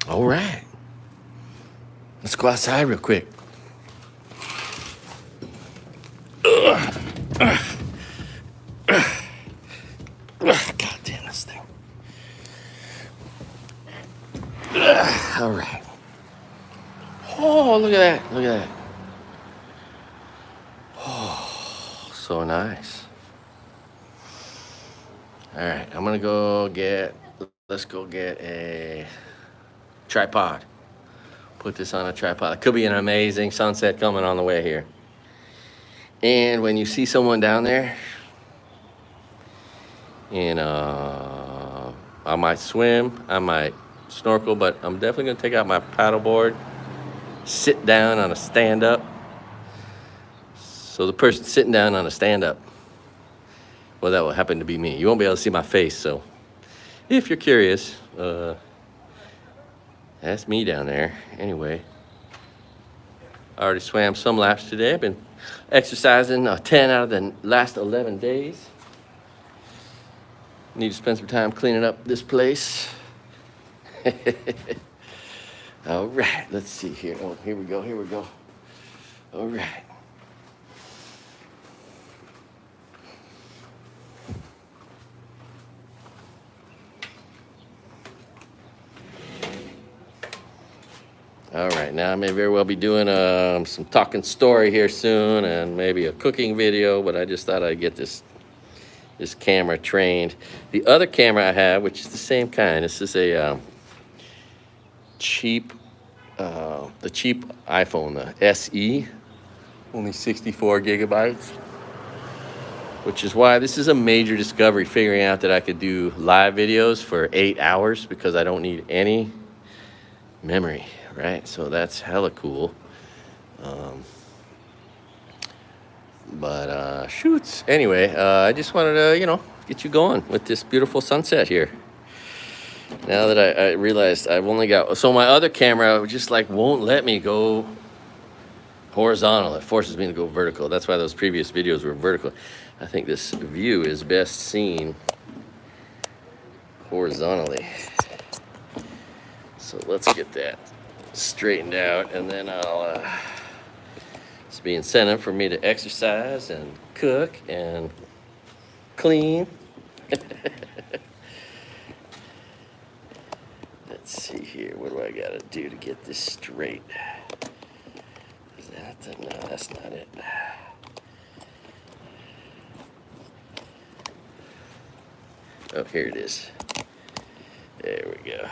All right. Let's go outside real quick. God damn this thing. All right. Oh, look at that. Look at that. Oh, so nice. All right. Let's go get a tripod. Put this on a tripod. It could be an amazing sunset coming on the way here. And when you see someone down there, I might swim, I might snorkel, but I'm definitely gonna take out my paddleboard, sit down on a stand-up. So the person sitting down on a stand-up, well, that will happen to be me. You won't be able to see my face, so if you're curious, that's me down there. Anyway, I already swam some laps today. I've been exercising 10 out of the last 11 days. Need to spend some time cleaning up this place. All right, let's see here. Oh, here we go. All right. All right, now I may very well be doing some talking story here soon and maybe a cooking video, but I just thought I'd get this camera trained. The other camera I have, which is the same kind, this is a cheap iPhone, the SE, only 64 gigabytes, which is why this is a major discovery, figuring out that I could do live videos for 8 hours because I don't need any memory, right? So that's hella cool. Shoots. Anyway, I just wanted to, get you going with this beautiful sunset here. Now that I realized I've only got, so my other camera just won't let me go horizontal. It forces me to go vertical. That's why those previous videos were vertical. I think this view is best seen horizontally. So let's get that straightened out, and then it's be incentive for me to exercise and cook and clean. Let's see here. What do I gotta do to get this straight? No, that's not it. Oh, here it is. There we go.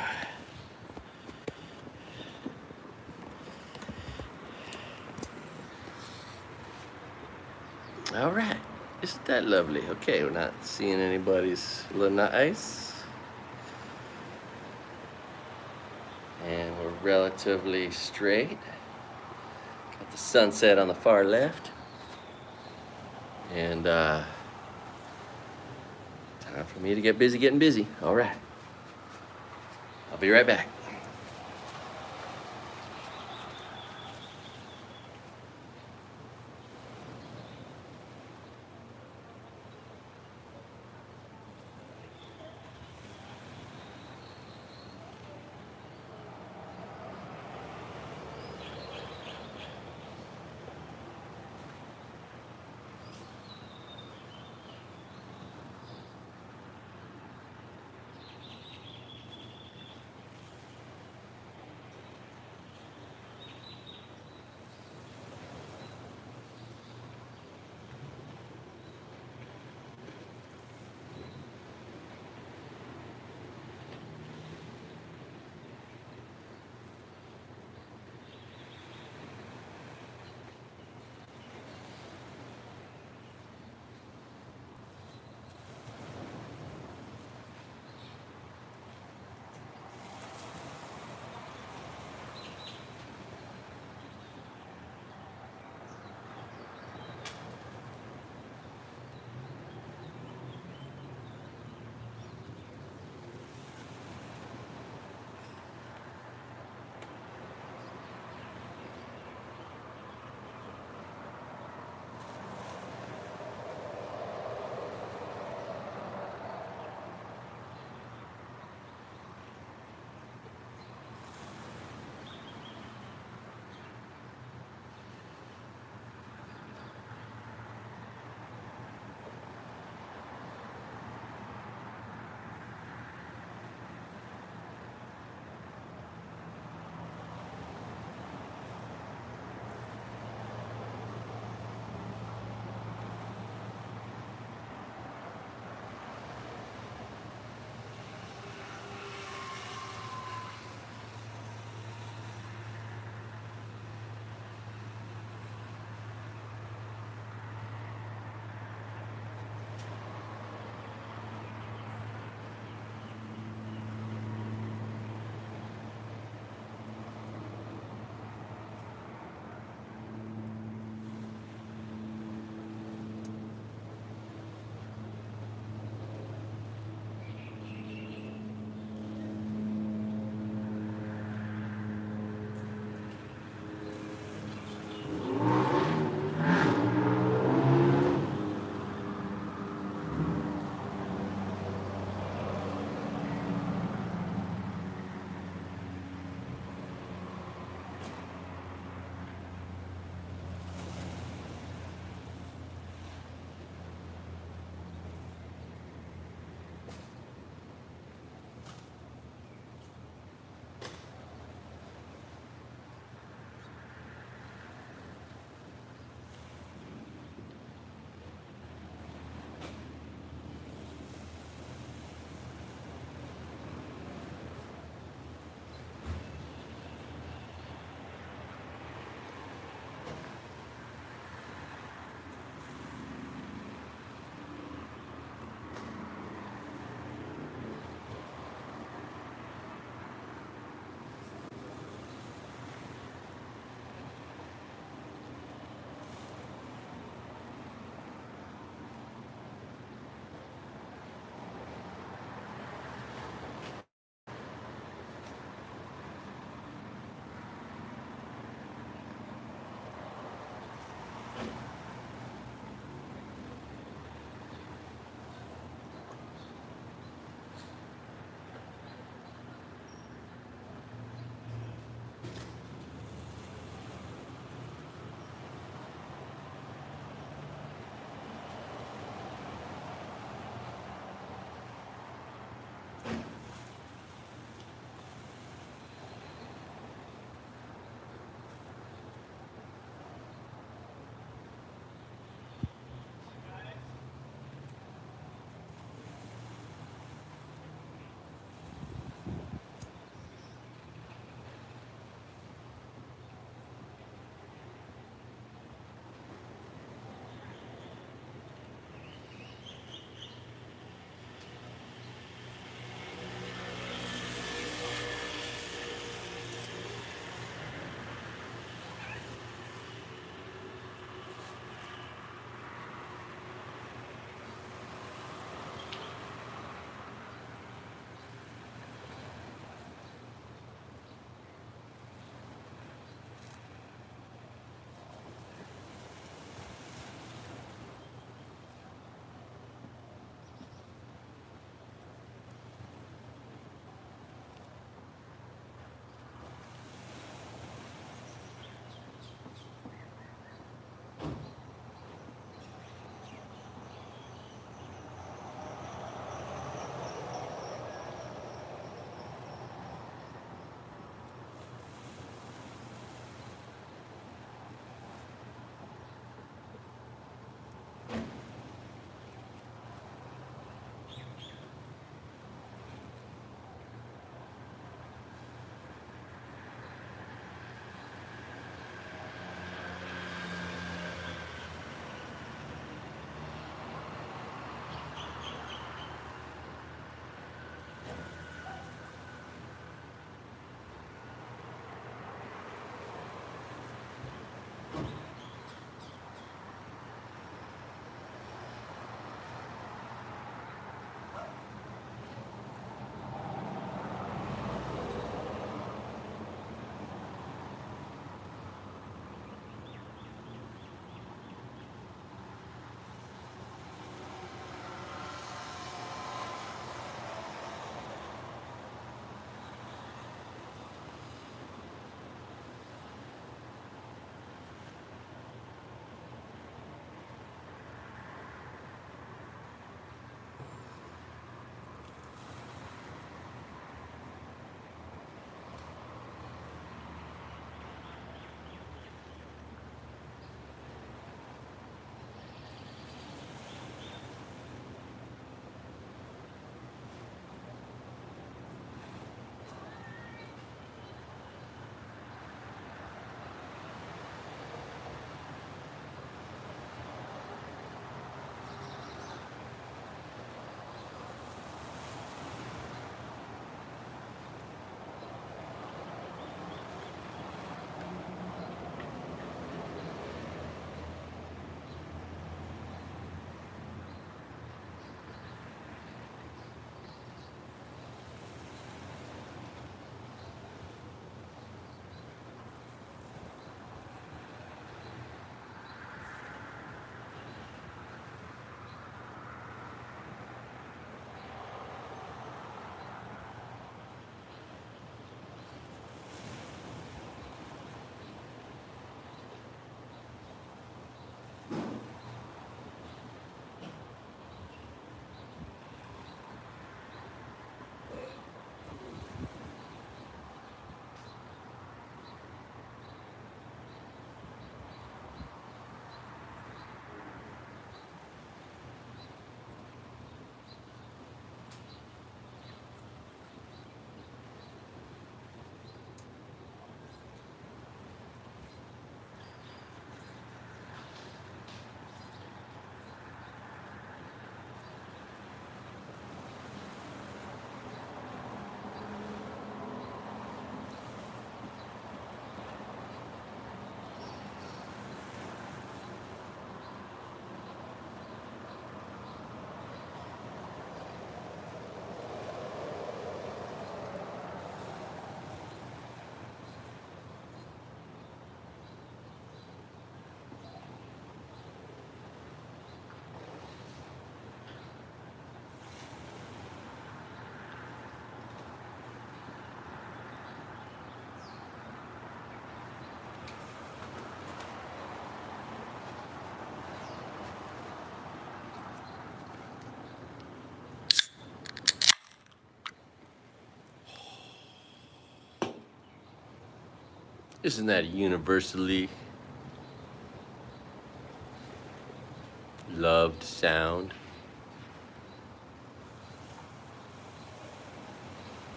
All right. Isn't that lovely? Okay, we're not seeing anybody's little ice. And we're relatively straight. Got the sunset on the far left. And time for me to get busy getting busy. All right. I'll be right back. Isn't that a universally loved sound?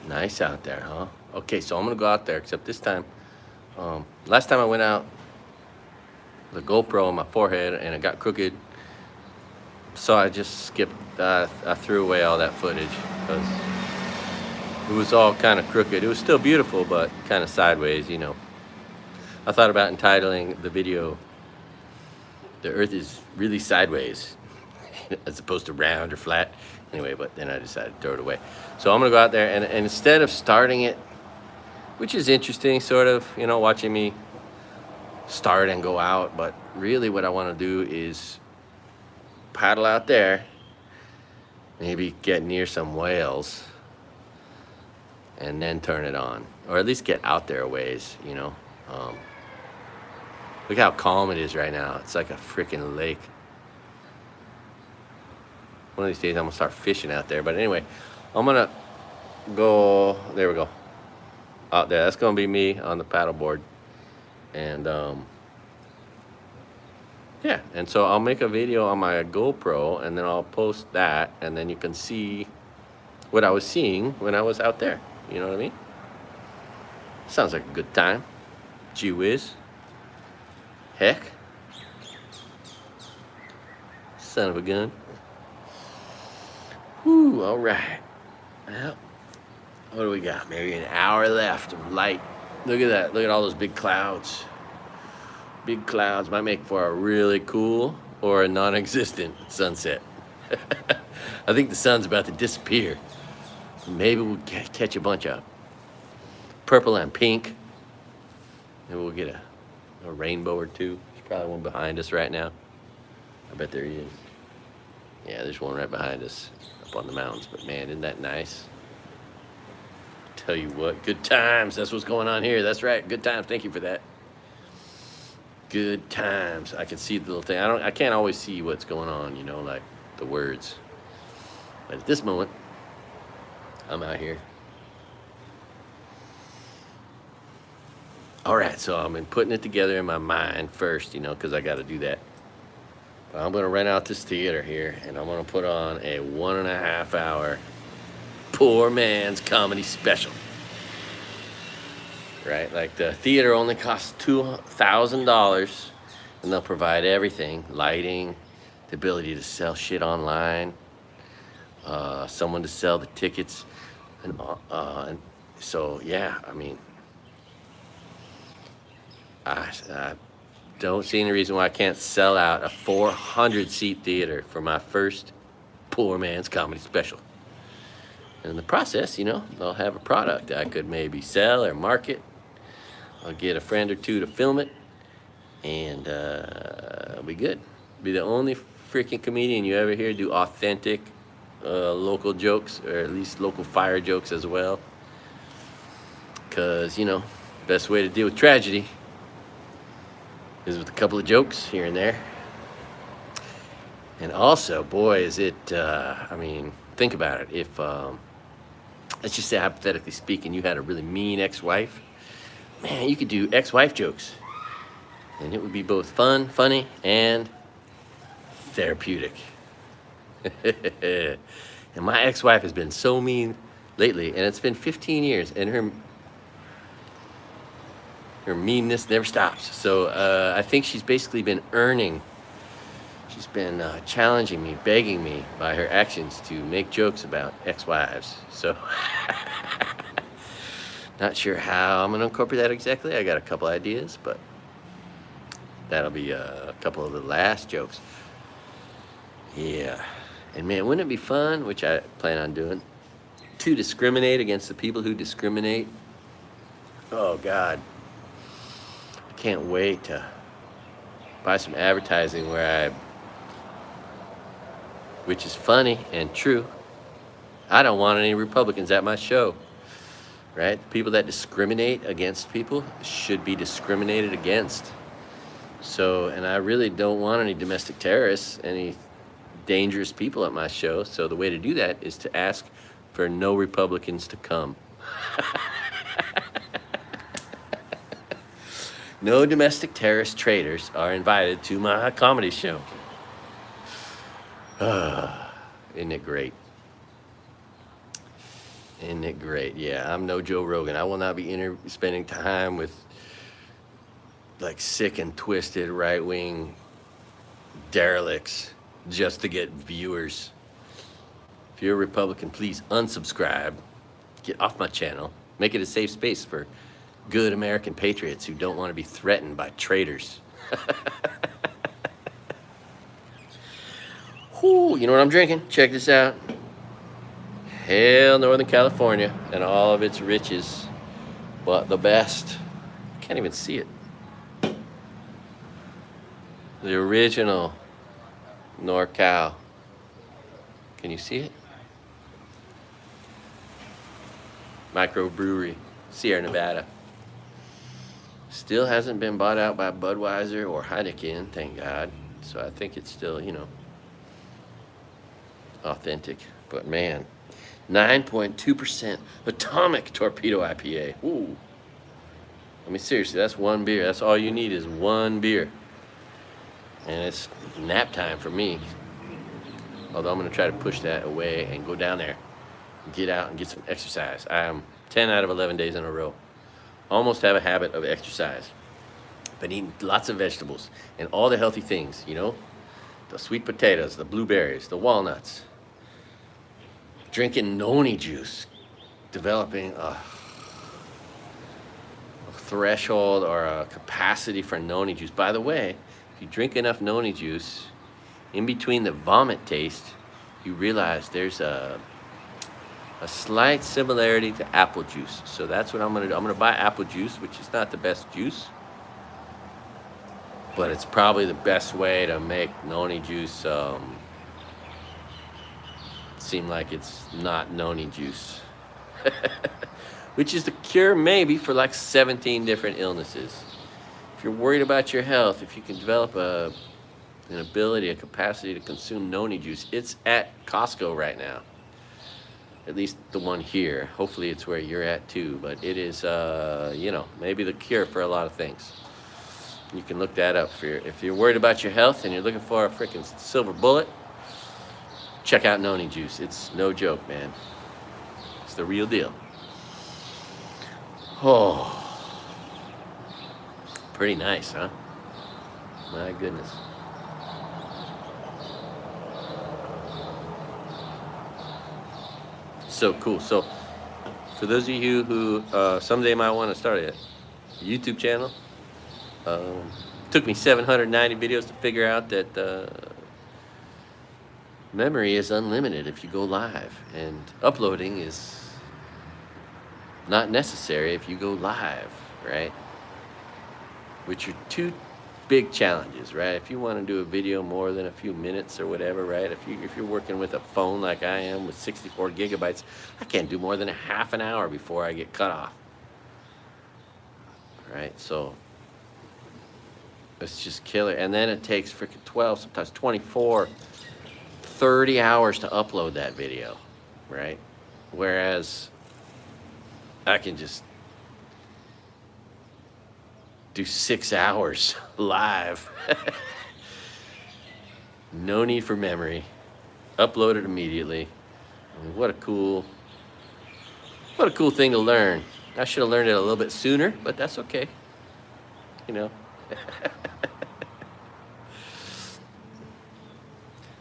Nice out there, huh? Okay, so I'm gonna go out there, except this time, last time I went out, the GoPro on my forehead and it got crooked, so I just skipped. I threw away all that footage because it was all kind of crooked. It was still beautiful, but kind of sideways, you know. I thought about entitling the video, "The Earth is Really Sideways," as opposed to round or flat. Anyway, but then I decided to throw it away. So I'm gonna go out there and instead of starting it, which is interesting, sort of, you know, watching me start and go out, but really what I want to do is paddle out there, maybe get near some whales, and then turn it on, or at least get out there a ways, you know. Look how calm it is right now. It's like a freaking lake. One of these days I'm gonna start fishing out there. But anyway, I'm gonna go, there we go, out there. That's gonna be me on the paddleboard. And yeah, and so I'll make a video on my GoPro and then I'll post that, and then you can see what I was seeing when I was out there. You know what I mean? Sounds like a good time. Gee whiz. Heck. Son of a gun. Whew, all right. Well, what do we got? Maybe an hour left of light. Look at that. Look at all those big clouds. Big clouds might make for a really cool or a non-existent sunset. I think the sun's about to disappear. Maybe we'll catch a bunch of purple and pink. Maybe we'll get a rainbow or two. There's probably one behind us right now. I bet there is. Yeah, there's one right behind us up on the mountains. But man, isn't that nice? Tell you what, good times. That's what's going on here. That's right, good times. Thank you for that. Good times. I can see the little thing. I can't always see what's going on, you know, like the words. But at this moment, I'm out here. All right, so I've been putting it together in my mind first, you know, because I got to do that. But I'm going to rent out this theater here, and I'm going to put on a 1.5 hour poor man's comedy special. Right, like the theater only costs $2,000, and they'll provide everything: lighting, the ability to sell shit online, someone to sell the tickets, and so yeah, I mean, I don't see any reason why I can't sell out a 400-seat theater for my first poor man's comedy special. And in the process, you know, I'll have a product I could maybe sell or market. I'll get a friend or two to film it, and it'll be good. Be the only freaking comedian you ever hear do authentic local jokes, or at least local fire jokes as well. Because, you know, best way to deal with tragedy is with a couple of jokes here and there. And also, boy, is it, I mean, think about it. If, let's just say, hypothetically speaking, you had a really mean ex-wife, man, you could do ex-wife jokes. And it would be both fun, funny, and therapeutic. And my ex-wife has been so mean lately, and it's been 15 years, and her meanness never stops. So I think she's basically been she's been challenging me, begging me by her actions to make jokes about ex-wives. So not sure how I'm going to incorporate that exactly. I got a couple ideas, but that'll be a couple of the last jokes. Yeah. And man, wouldn't it be fun, which I plan on doing, to discriminate against the people who discriminate? Oh, God. I can't wait to buy some advertising which is funny and true. I don't want any Republicans at my show. Right? People that discriminate against people should be discriminated against. So, and I really don't want any domestic terrorists, any dangerous people at my show. So the way to do that is to ask for no Republicans to come. No domestic terrorist traitors are invited to my comedy show. Isn't it great? Isn't it great? Yeah, I'm no Joe Rogan. I will not be spending time with like sick and twisted right-wing derelicts just to get viewers. If you're a Republican, please unsubscribe. Get off my channel. Make it a safe space for good American patriots who don't want to be threatened by traitors. Whew, you know what I'm drinking? Check this out. Hail Northern California and all of its riches, but the best. Can't even see it. The original NorCal. Can you see it? Microbrewery, Sierra Nevada. Still hasn't been bought out by Budweiser or Heineken, thank God. So I think it's still, you know, authentic. But man, 9.2% Atomic Torpedo IPA. Ooh. I mean, seriously, that's one beer. That's all you need is one beer. And it's nap time for me. Although I'm going to try to push that away and go down there, get out and get some exercise. I am 10 out of 11 days in a row. Almost have a habit of exercise. Been eating lots of vegetables and all the healthy things, you know? The sweet potatoes, the blueberries, the walnuts. Drinking noni juice. Developing a threshold or a capacity for noni juice. By the way, if you drink enough noni juice, in between the vomit taste, you realize there's a slight similarity to apple juice. So that's what I'm gonna do. I'm gonna buy apple juice, which is not the best juice, but it's probably the best way to make noni juice seem like it's not noni juice. Which is the cure maybe for like 17 different illnesses. If you're worried about your health, if you can develop an ability, a capacity to consume noni juice, it's at Costco right now. At least the one here. Hopefully it's where you're at too, but it is, you know, maybe the cure for a lot of things. You can look that up. If you're worried about your health and you're looking for a freaking silver bullet, check out noni juice. It's no joke, man. It's the real deal. Oh, pretty nice, huh? My goodness. So cool. So for those of you who someday might want to start a YouTube channel, took me 790 videos to figure out that memory is unlimited if you go live, and uploading is not necessary if you go live, right? Which are two big challenges, right? If you want to do a video more than a few minutes or whatever, right? If you're working with a phone like I am with 64 gigabytes, I can't do more than a half an hour before I get cut off, right? So it's just killer. And then it takes freaking 12, sometimes 24, 30 hours to upload that video, right? Whereas I can just do 6 hours live. No need for memory. Upload it immediately. I mean, what a cool thing to learn. I should have learned it a little bit sooner, but that's okay. You know.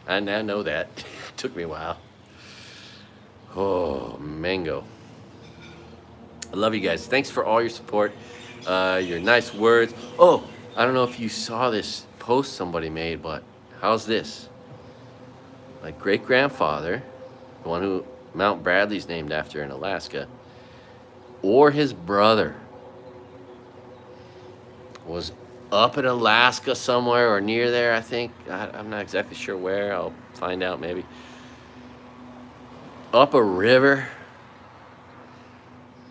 I now know that. It took me a while. Oh, mango. I love you guys. Thanks for all your support, your nice words. Oh, I don't know if you saw this post somebody made, but how's this? My great-grandfather, the one who Mount Bradley's named after in Alaska, or his brother was up in Alaska somewhere or near there, I think. I'm not exactly sure where. I'll find out maybe. Up a river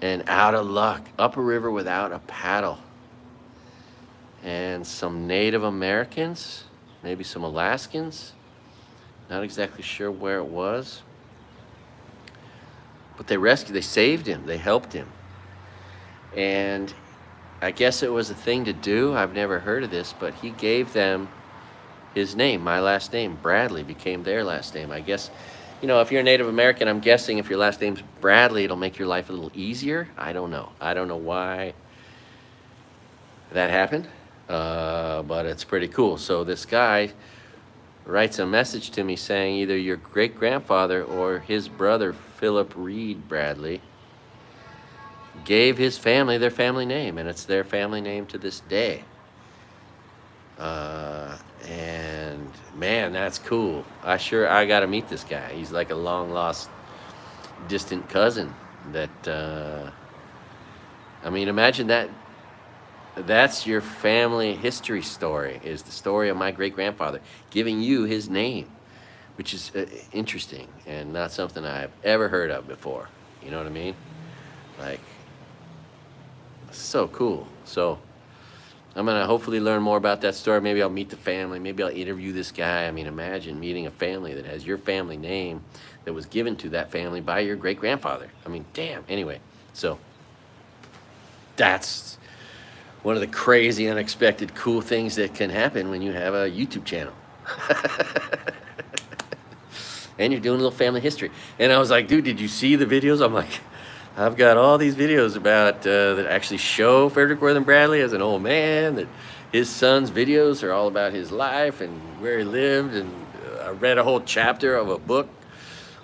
and out of luck. Up a river without a paddle. And some Native Americans, maybe some Alaskans, not exactly sure where it was. But they saved him, they helped him. And I guess it was a thing to do. I've never heard of this, but he gave them his name. My last name, Bradley, became their last name. I guess, if you're a Native American, I'm guessing if your last name's Bradley, it'll make your life a little easier. I don't know. I don't know why that happened, but it's pretty cool. So this guy writes a message to me saying either your great-grandfather or his brother, Philip Reed Bradley, gave his family their family name, and it's their family name to this day. And man, that's cool. I got to meet this guy. He's like a long lost distant cousin that, imagine that's your family history story, is the story of my great-grandfather giving you his name, which is interesting and not something I've ever heard of before. You know what I mean? Like, so cool. So I'm gonna hopefully learn more about that story. Maybe I'll meet the family. Maybe I'll interview this guy. Imagine meeting a family that has your family name that was given to that family by your great-grandfather. Damn. Anyway, so that's one of the crazy, unexpected, cool things that can happen when you have a YouTube channel. And you're doing a little family history. And I was like, dude, did you see the videos? I'm like, I've got all these videos about that actually show Frederick Wortham Bradley as an old man, that his son's videos are all about his life and where he lived. And I read a whole chapter of a book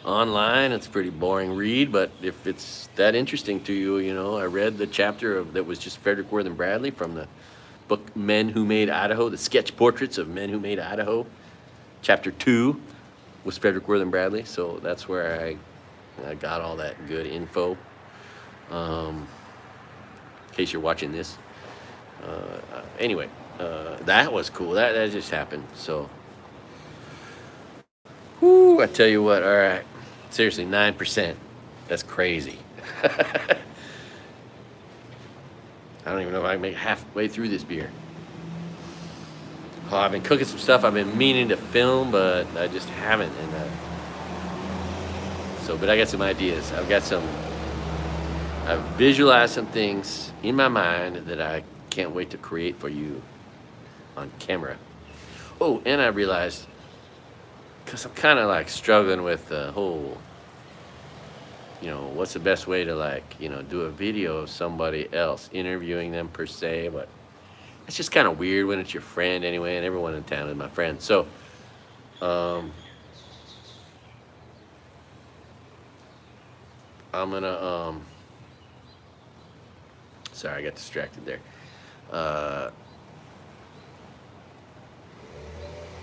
online. It's a pretty boring read, but if it's that interesting to you, I read the chapter that was just Frederick Wortham Bradley from the book Men Who Made Idaho, the sketch portraits of men who made Idaho. Chapter 2 was Frederick Wortham Bradley, so that's where I got all that good info. In case you're watching this. Anyway, that was cool. That just happened. So, whoo, I tell you what, all right. Seriously, 9%. That's crazy. I don't even know if I can make halfway through this beer. Oh, I've been cooking some stuff I've been meaning to film, but I just haven't. But I got some ideas. I've visualized some things in my mind that I can't wait to create for you on camera. Oh, and I realized, because I'm kind of like struggling with the whole, what's the best way to do a video of somebody else, interviewing them per se, but it's just kind of weird when it's your friend anyway, and everyone in town is my friend. So, I'm gonna, sorry, I got distracted there.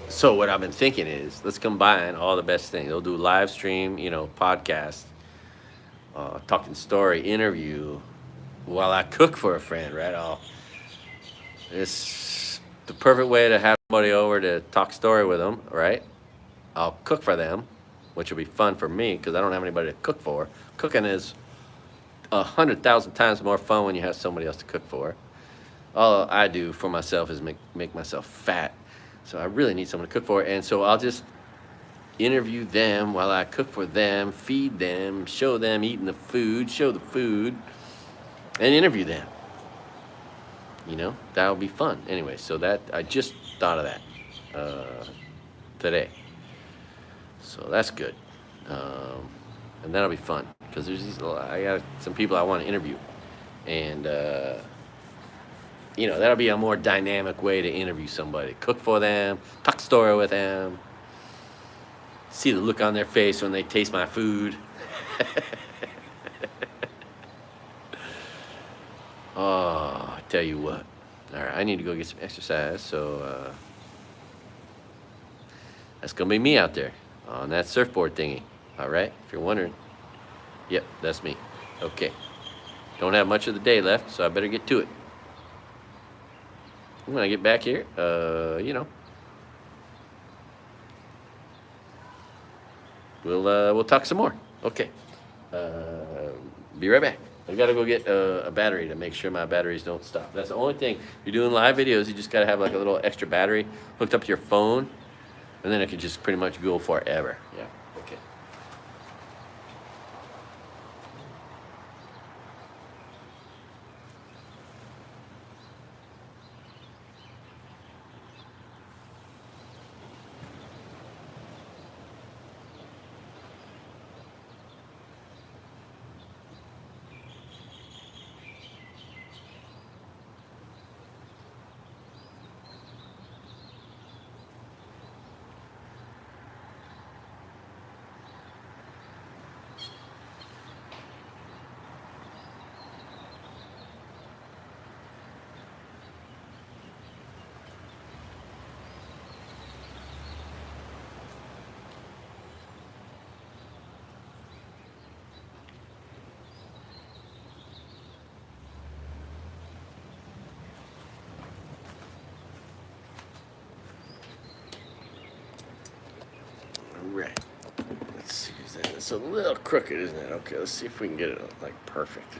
So what I've been thinking is, let's combine all the best things. They'll do live stream, podcast, talking story, interview, while I cook for a friend, right? It's the perfect way to have somebody over to talk story with them, right? I'll cook for them, which will be fun for me because I don't have anybody to cook for. Cooking is 100,000 times more fun when you have somebody else to cook for. All I do for myself is make myself fat. So I really need someone to cook for. And so I'll just interview them while I cook for them, feed them, show them eating the food, show the food, and interview them. That'll be fun. Anyway, so that I just thought of that today. So that's good. And that'll be fun because I got some people I want to interview. And that'll be a more dynamic way to interview somebody. Cook for them, talk story with them, see the look on their face when they taste my food. Oh, I tell you what. All right, I need to go get some exercise, so that's going to be me out there on that surfboard thingy. All right, if you're wondering. Yep, that's me. Okay. Don't have much of the day left, so I better get to it. When I get back here, we'll talk some more. Okay. Be right back. I gotta go get a battery to make sure my batteries don't stop. That's the only thing. If you're doing live videos, you just gotta have like a little extra battery hooked up to your phone, and then it can just pretty much go forever. Yeah. Okay. It's a little crooked, isn't it? Okay, let's see if we can get it like perfect.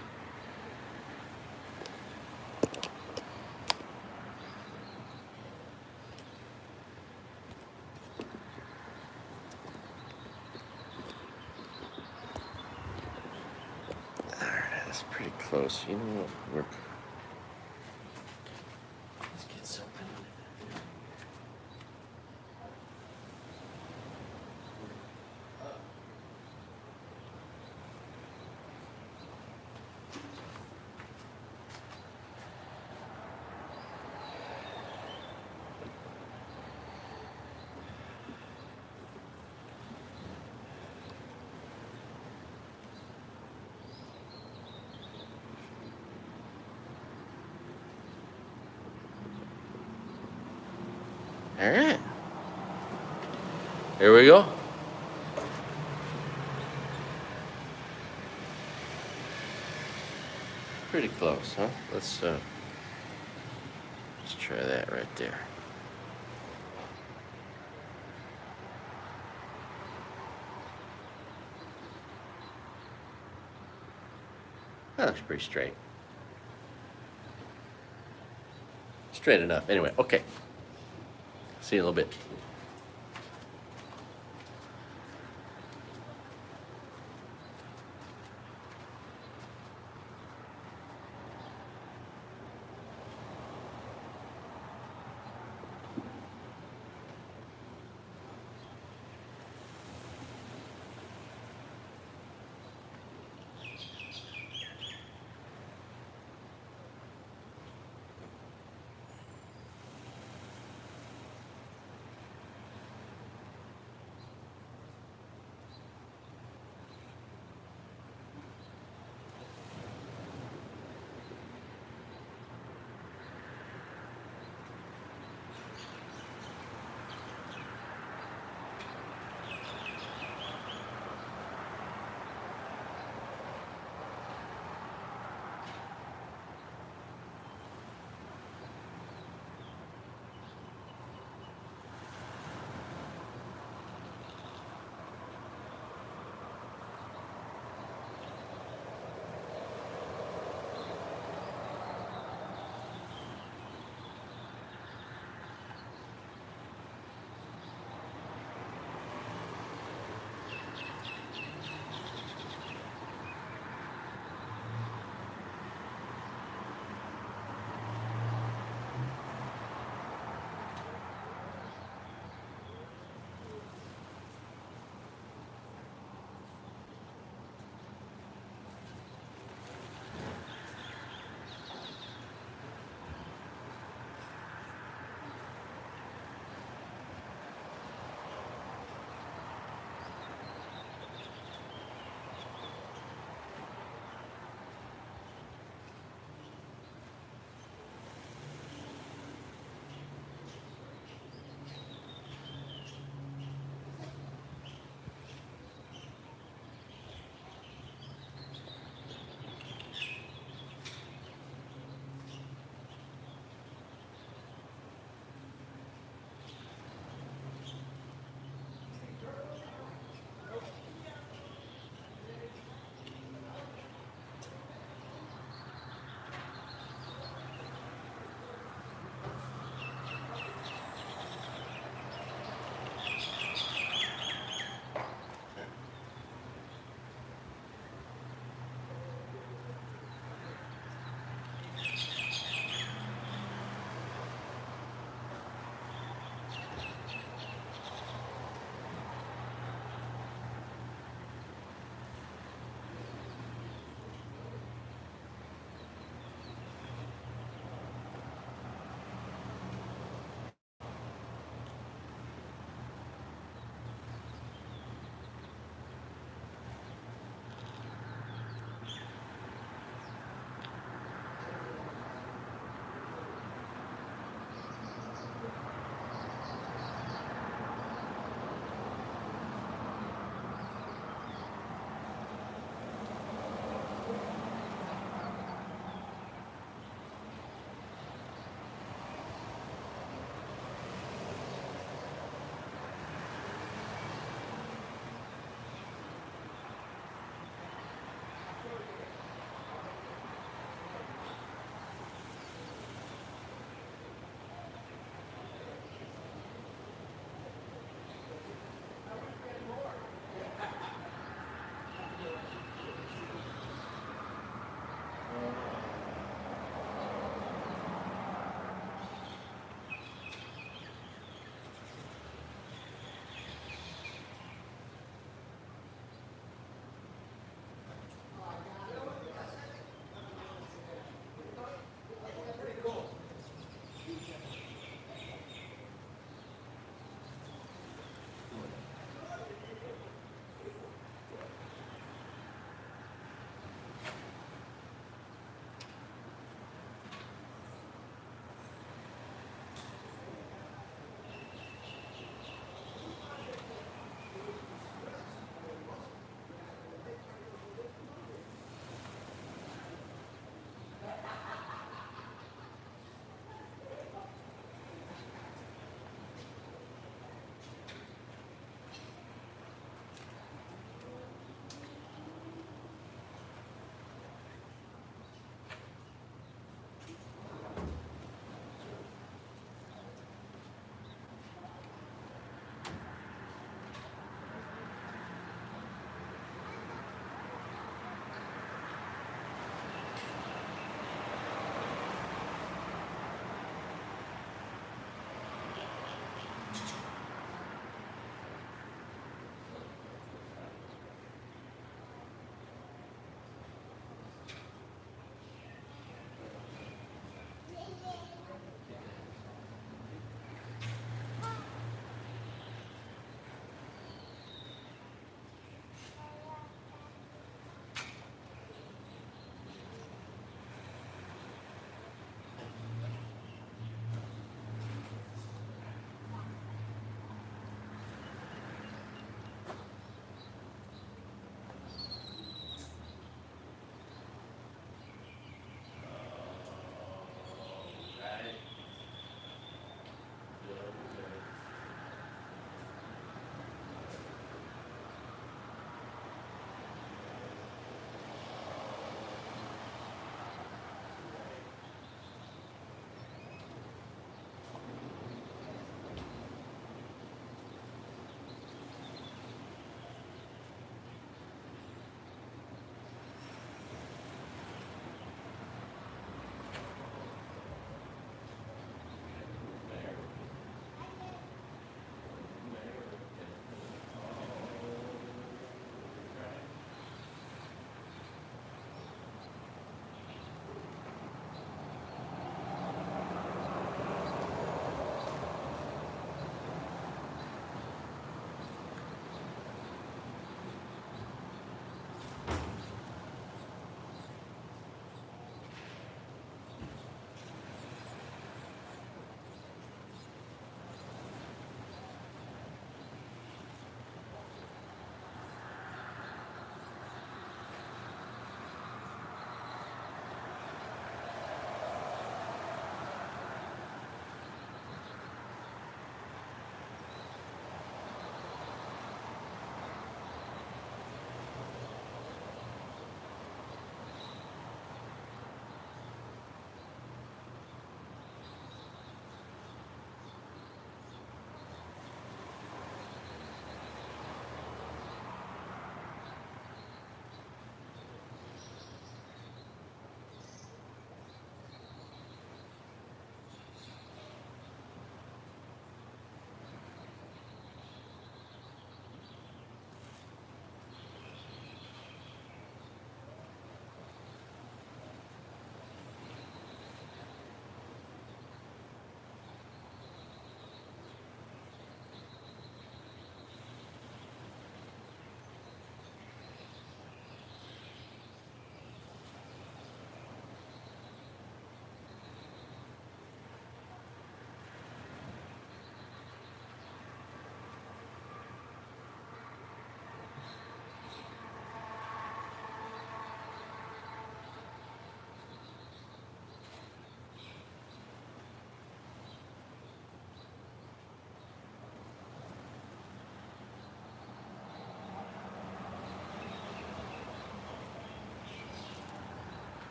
Alright, that's pretty close. You know what? Work. Let's get something. All right. Here we go. Pretty close, huh? Let's try that right there. That looks pretty straight. Straight enough. Anyway, okay. See you in a little bit.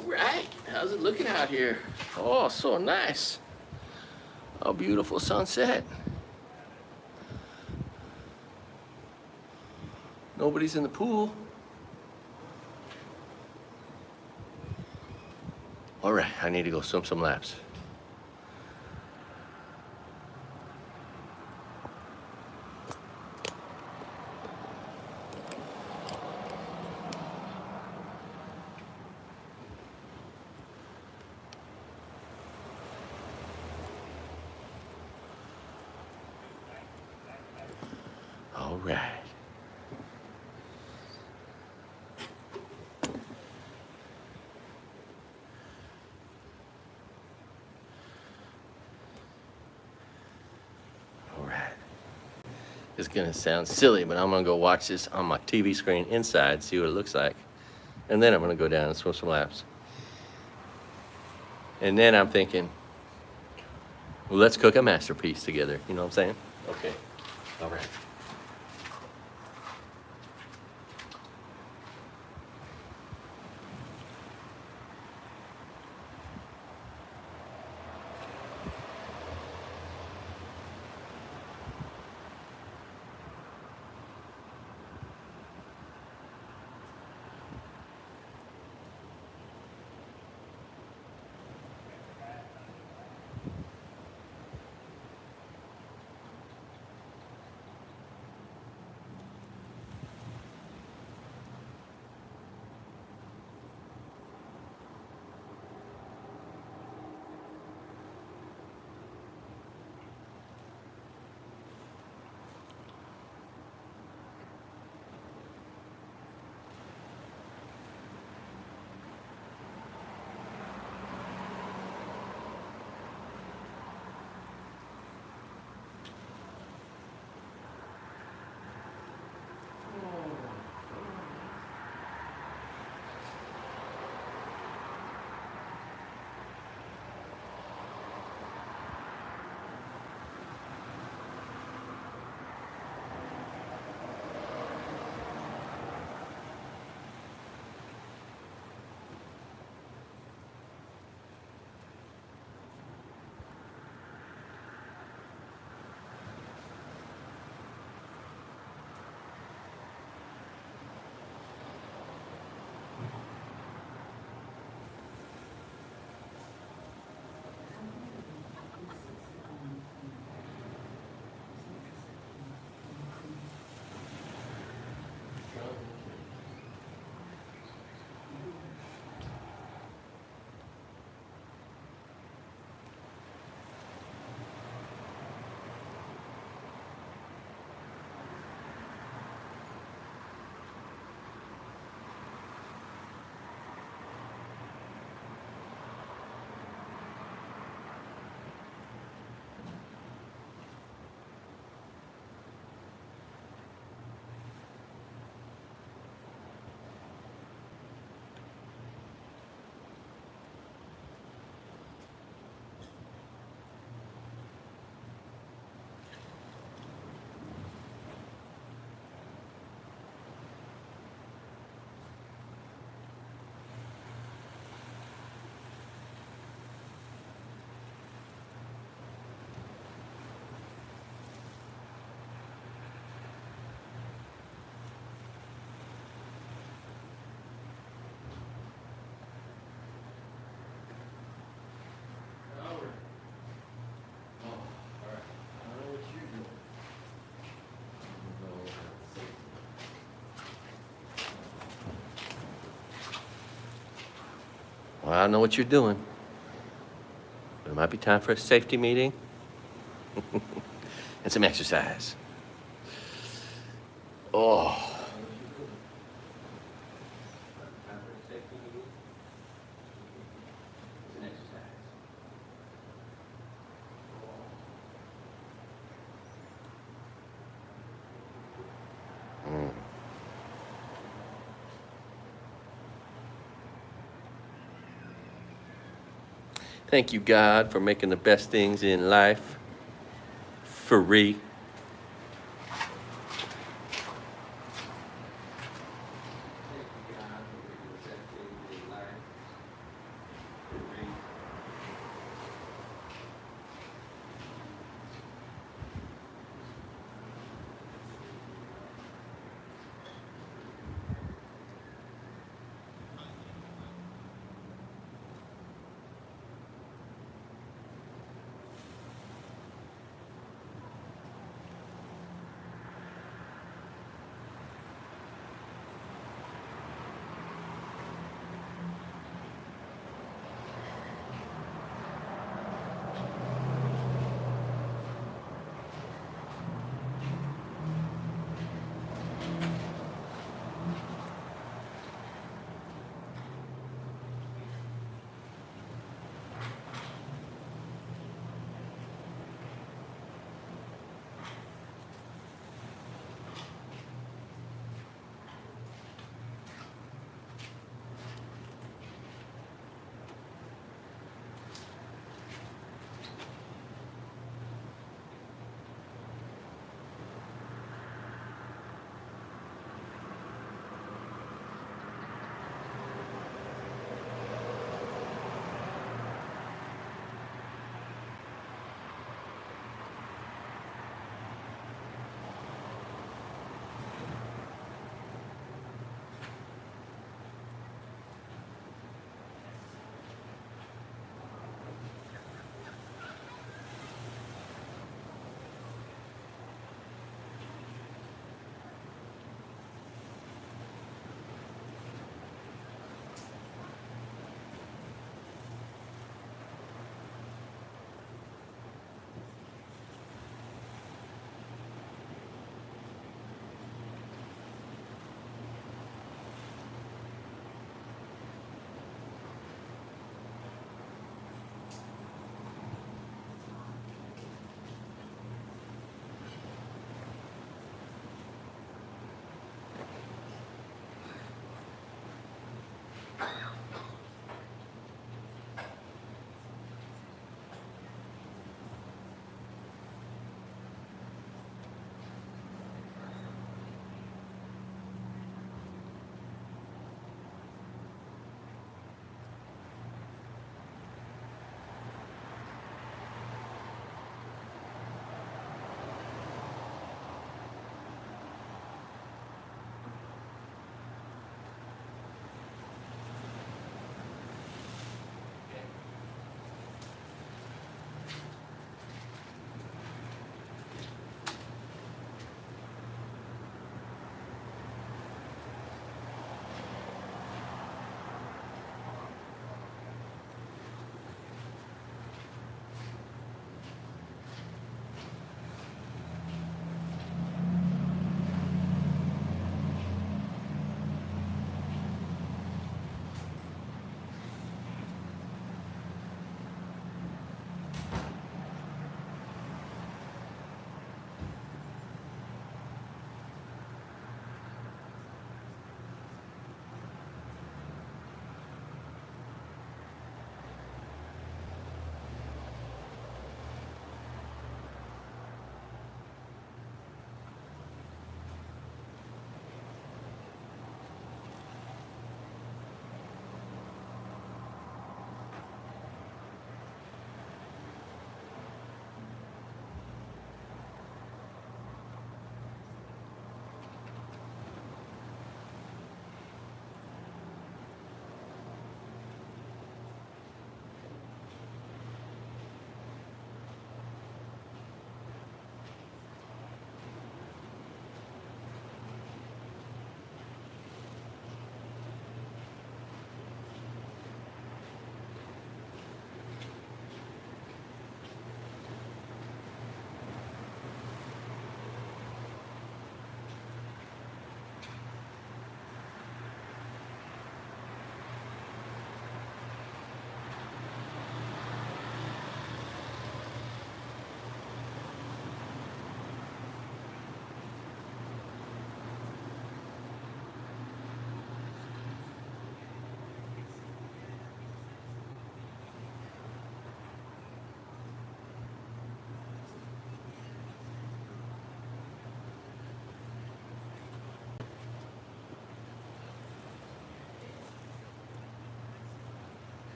All right, how's it looking out here? Oh, so nice. A beautiful sunset. Nobody's in the pool. All right, I need to go swim some laps. All right. All right. It's gonna sound silly, but I'm gonna go watch this on my TV screen inside, see what it looks like. And then I'm gonna go down and swim some laps. And then I'm thinking, well, let's cook a masterpiece together. You know what I'm saying? Okay. All right. Well, I know what you're doing. But it might be time for a safety meeting and some exercise. Oh. Thank you, God, for making the best things in life free.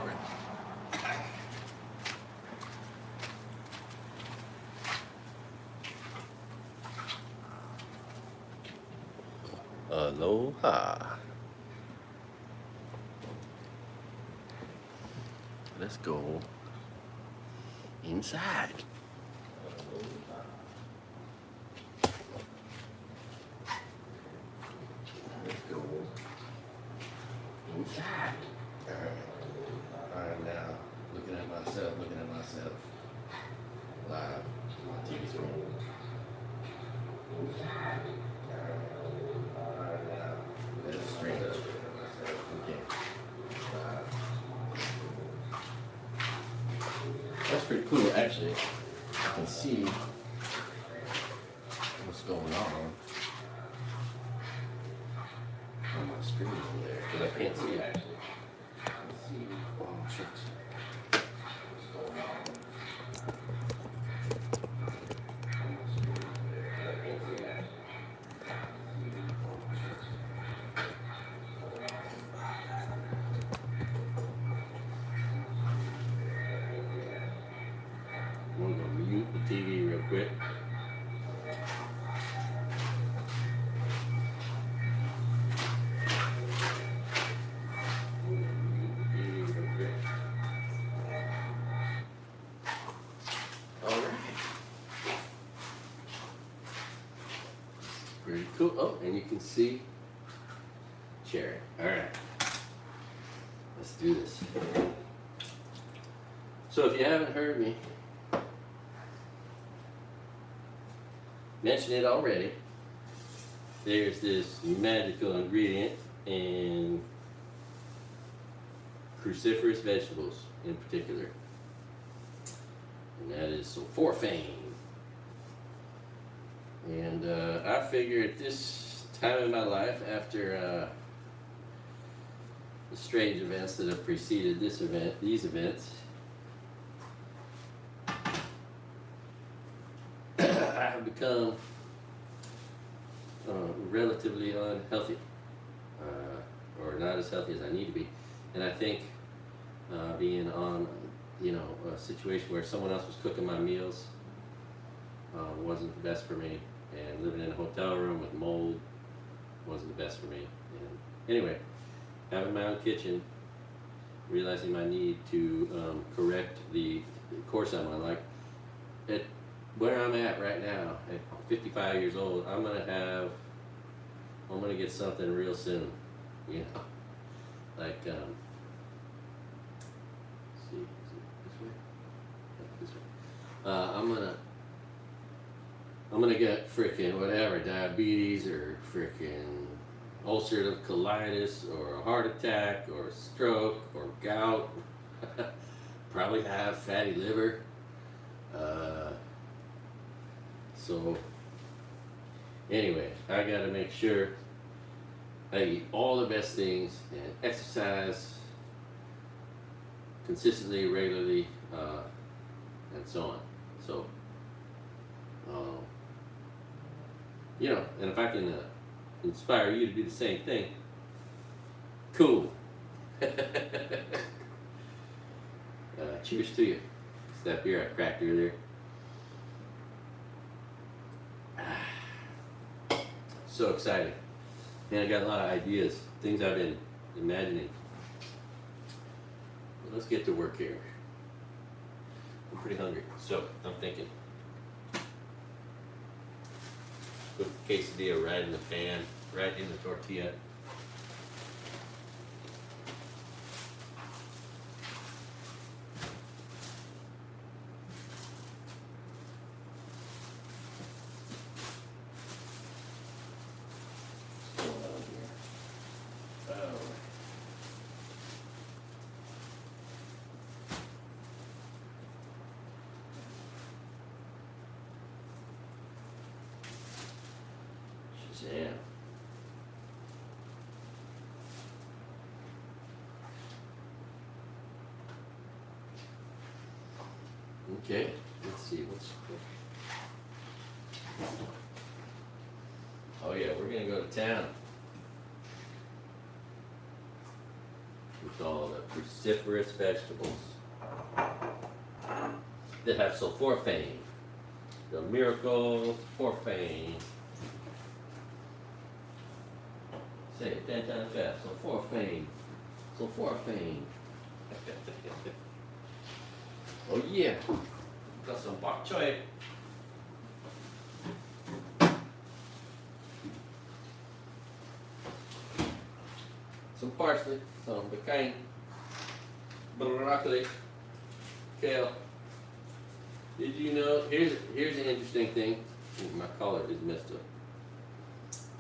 Alright. Aloha. Let's go inside. Let's go inside. Alright, now looking at myself, live on TV screen. Inside. Alright, now let's straight up. Okay. That's pretty cool, actually. I can see what's going on my screen over there, because I can't see actually. I can see, oh, shucks. What's going on my screen over there, because I can't see actually. I'm gonna mute the TV real quick. Pretty cool. Oh, and you can see cherry. All right, let's do this. So if you haven't heard me mention it already, there's this magical ingredient in cruciferous vegetables in particular, and that is sulforaphane. And I figure at this time in my life, after the strange events that have preceded these events, I have become relatively unhealthy, or not as healthy as I need to be. And I think being on, a situation where someone else was cooking my meals wasn't the best for me. And living in a hotel room with mold wasn't the best for me. And anyway, having my own kitchen, realizing my need to correct the course I'm on, like at where I'm at right now, at 55 years old, I'm gonna get something real soon, like see, is it this way? Yeah, this way. I'm gonna get frickin' whatever, diabetes or frickin' ulcerative colitis or a heart attack or a stroke or gout. Probably have fatty liver. So anyway, I gotta make sure I eat all the best things and exercise consistently, regularly, and so on. So, and if I can inspire you to do the same thing, cool. Cheers to you. It's that beer I cracked earlier. So exciting. Man, I got a lot of ideas, things I've been imagining. Well, let's get to work here. I'm pretty hungry, so I'm thinking. Put the quesadilla right in the pan, right in the tortilla. What's going on here? Oh. Shazam. Okay, let's see what's. Oh yeah, we're gonna go to town. It's all the cruciferous vegetables that have sulforaphane. The miracle sulforaphane. Say it 10 times fast. Sulforaphane. Sulforaphane. Oh yeah. Got some bok choy. Some parsley, some bacon, broccoli, kale. Did you know? Here's an interesting thing. Ooh, my collar is messed up.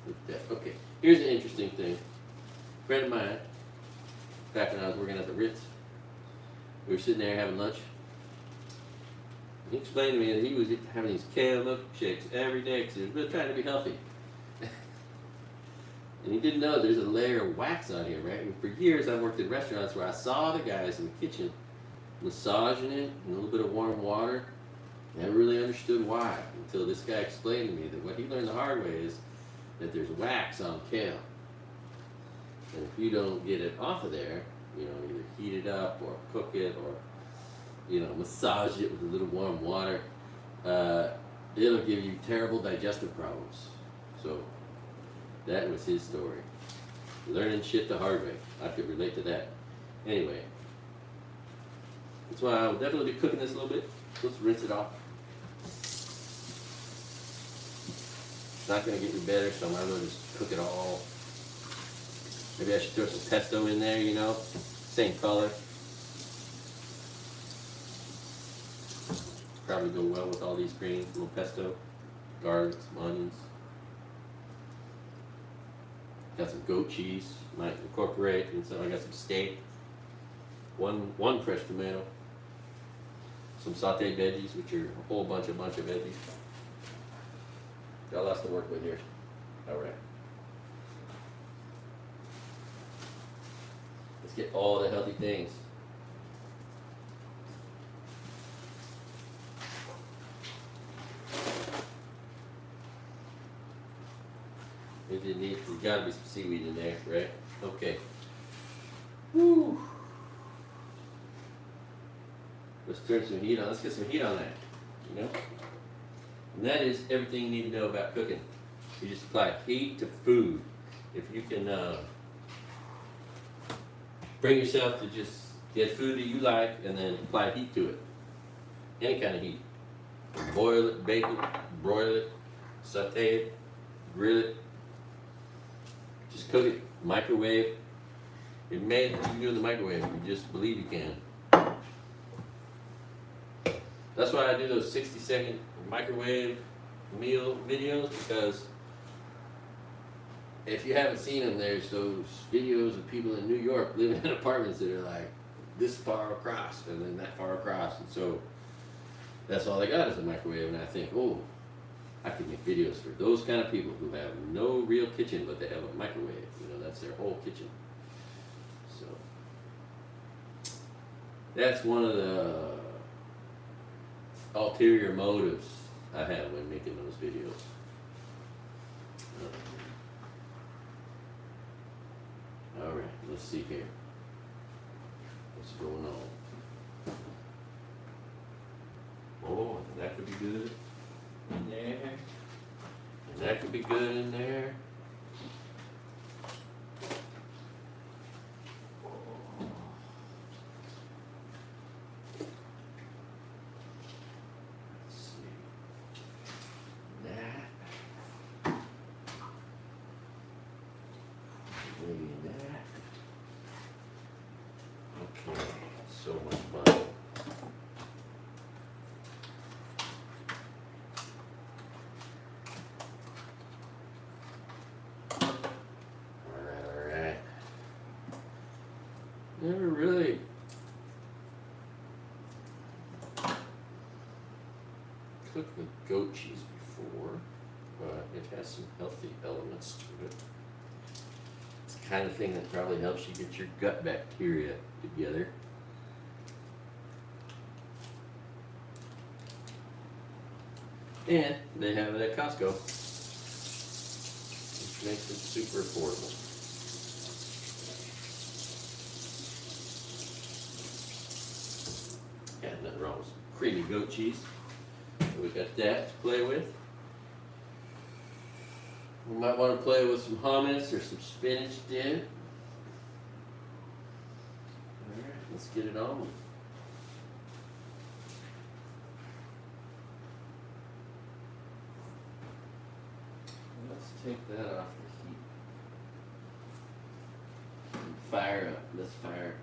With that. Okay. Here's an interesting thing. A friend of mine, back when I was working at the Ritz, we were sitting there having lunch. He explained to me that he was having these kale milkshakes every day because he was really trying to be healthy. And he didn't know there's a layer of wax on here, right? And for years I worked in restaurants where I saw the guys in the kitchen massaging it in a little bit of warm water. Never really understood why until this guy explained to me that what he learned the hard way is that there's wax on kale. And if you don't get it off of there, you know, either heat it up or cook it or, you know, massage it with a little warm water, it'll give you terrible digestive problems. So that was his story. Learning shit the hard way. I could relate to that. Anyway, that's why I'll definitely be cooking this a little bit. Let's rinse it off. It's not going to get any better, so I might as well just cook it all. Maybe I should throw some pesto in there, you know? Same color. Probably go well with all these greens. A little pesto, garlic, some onions. Got some goat cheese. Might incorporate. And so I got some steak. One fresh tomato. Some sauteed veggies, which are a whole bunch of veggies. Got lots to work with here. All right. Let's get all the healthy things. There's got to be some seaweed in there, right? Okay. Woo. Let's turn some heat on. Let's get some heat on that. You know? And that is everything you need to know about cooking. You just apply heat to food. If you can bring yourself to just get food that you like and then apply heat to it. Any kind of heat. Boil it, bake it, broil it, saute it, grill it. Just cook it, microwave. It may you can do in the microwave if you just believe you can. That's why I do those 60-second microwave meal videos, because if you haven't seen them, there's those videos of people in New York living in apartments that are like this far across and then that far across, and so that's all they got is a microwave. And I think, oh, I could make videos for those kind of people who have no real kitchen, but they have a microwave. You know, that's their whole kitchen. So that's one of the ulterior motives I have when making those videos. All right, let's see here. What's going on? Oh, that could be good in there. And that could be good in there. So much fun. All right. Never really cooked with goat cheese before, but it has some healthy elements to it. It's the kind of thing that probably helps you get your gut bacteria together. And they have it at Costco, which makes it super affordable. out with some creamy goat cheese. So we got that to play with. We might want to play with some hummus or some spinach dip. Alright, let's get it on. Let's take that off the heat. And fire up. Let's fire.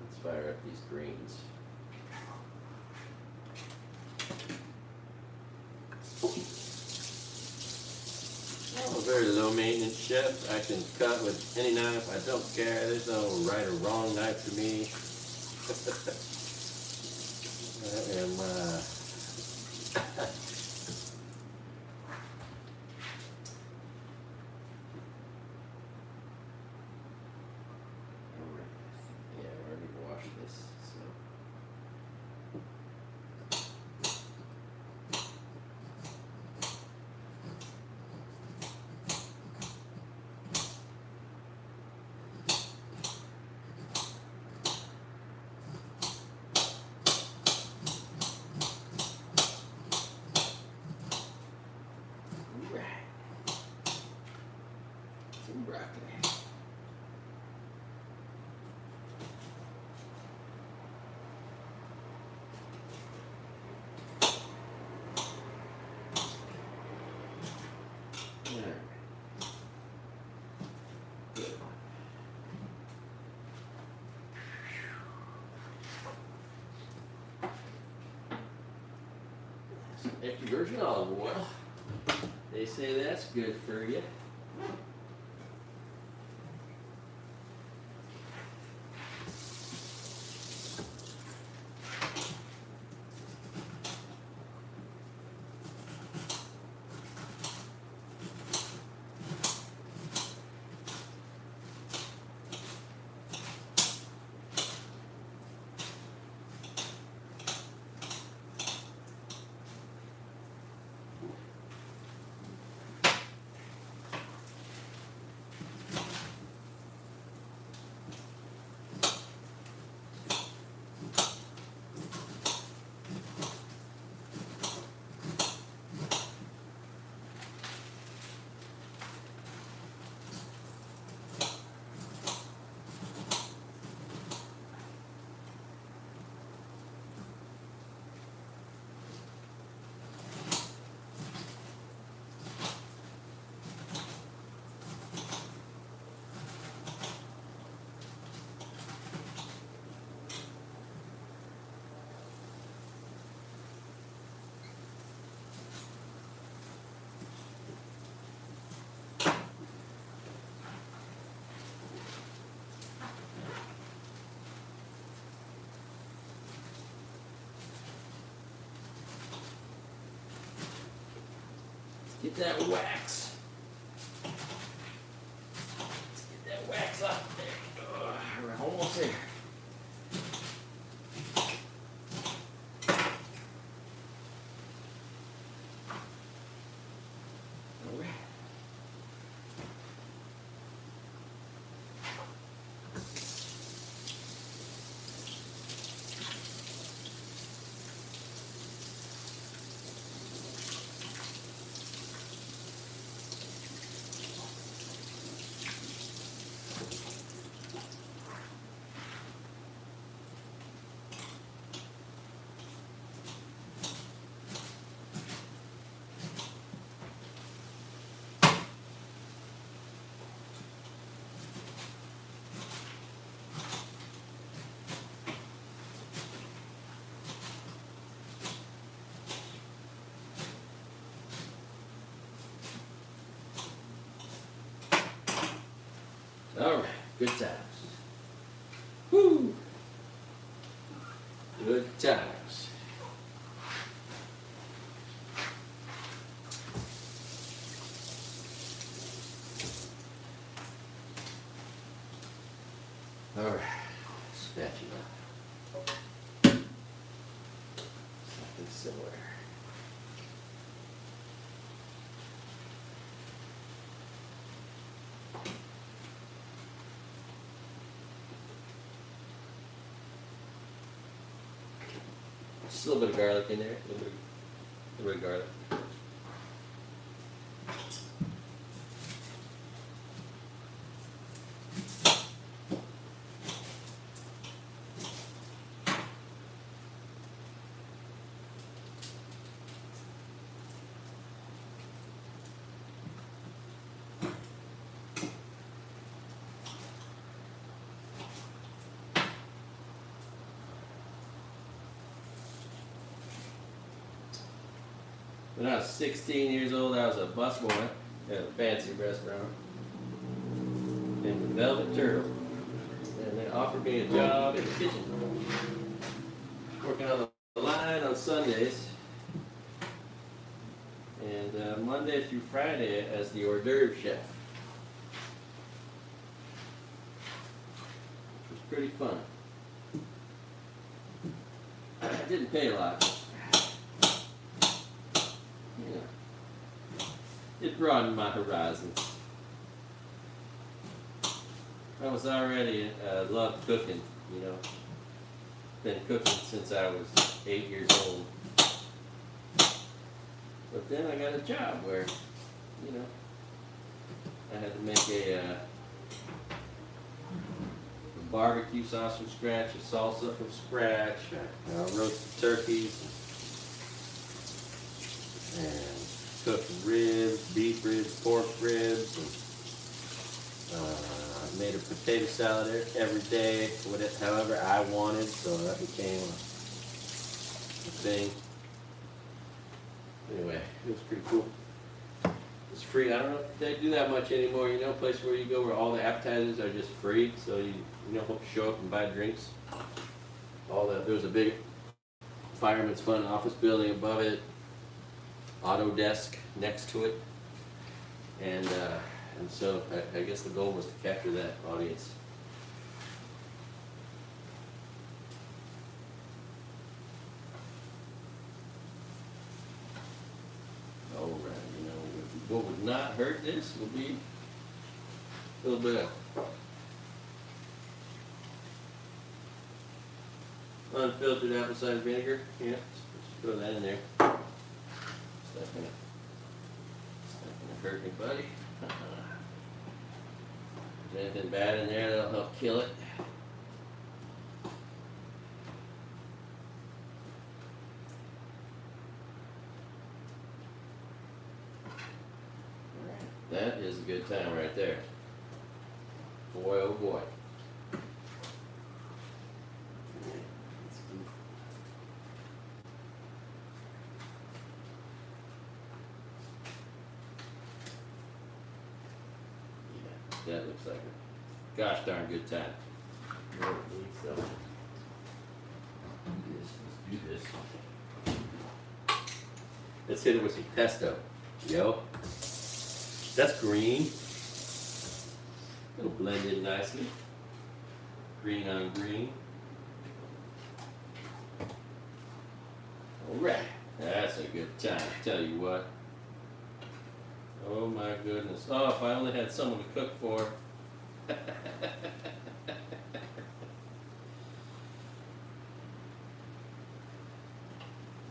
Let's fire up these greens. I'm a very low maintenance chef. I can cut with any knife. I don't care. There's no right or wrong knife to me. I am yeah, I already washed this, so. Some broccoli. There. Good. Some extra virgin olive oil. They say that's good for you. Get that wax. Let's get that wax off there. We're almost there. All right. All right, good times. Woo! Good times. All right, spatula. Something similar. Just a little bit of garlic in there. A little bit of garlic. When I was 16 years old, I was a busboy at a fancy restaurant in the Velvet Turtle. And they offered me a job in the kitchen, working on the line on Sundays, and Monday through Friday as the hors d'oeuvre chef. Which was pretty fun. It didn't pay a lot. It broadened my horizons. I was already loved cooking, you know. Been cooking since I was 8 years old. But then I got a job where, you know, I had to make a barbecue sauce from scratch, a salsa from scratch, roasted turkeys, and cooked ribs, beef ribs, pork ribs, and I made a potato salad every day, however I wanted, so that became a thing. Anyway, it was pretty cool. It's free. I don't know if they do that much anymore. You know, a place where you go where all the appetizers are just free, so you don't have to show up and buy drinks. There was a big Fireman's Fund office building above it. Autodesk next to it, and so I guess the goal was to capture that audience. All right, you know what would not hurt this would be a little bit of unfiltered apple cider vinegar. Yeah, just throw that in there. It's not gonna hurt anybody. If there's anything bad in there, that'll help kill it. That is a good time right there. Boy, oh boy. That looks like a gosh darn good time. Let's do this. Let's hit it with some pesto. Yo. That's green. It'll blend in nicely. Green on green. Alright. That's a good time, tell you what. Oh my goodness. Oh, if I only had someone to cook for.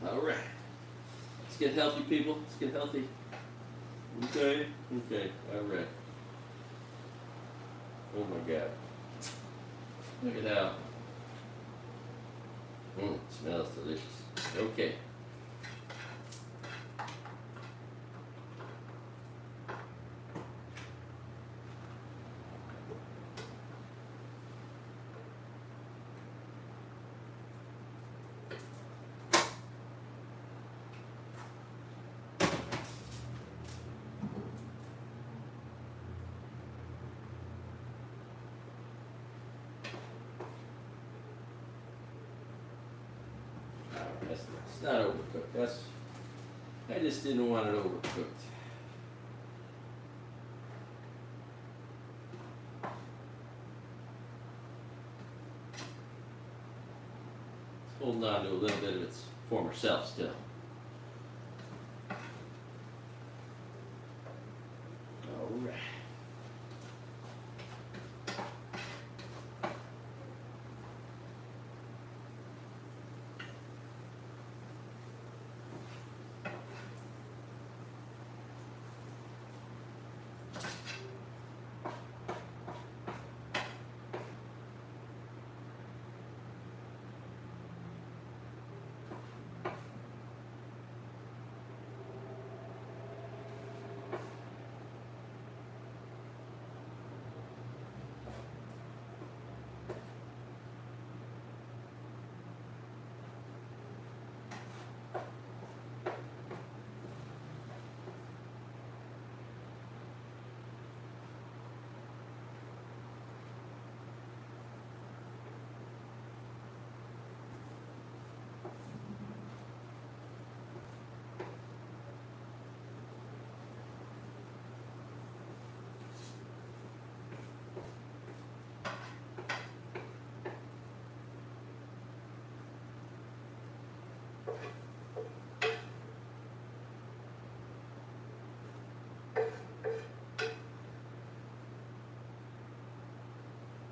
Alright. Let's get healthy, people. Let's get healthy. Okay? Okay. Alright. Oh my God. Look at that. Smells delicious. Okay. It's not overcooked. I just didn't want it overcooked. It's holding on to a little bit of its former self still. All right.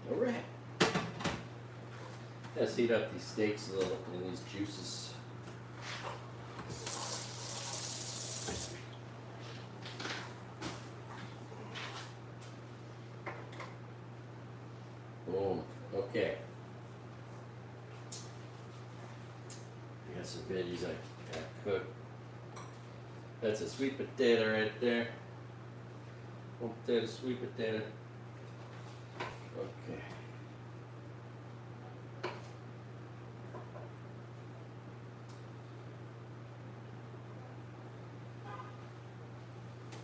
All right. Let's heat up these steaks a little and these juices. Boom. Okay. I got some veggies I cooked. That's a sweet potato right there. One potato, sweet potato. Okay.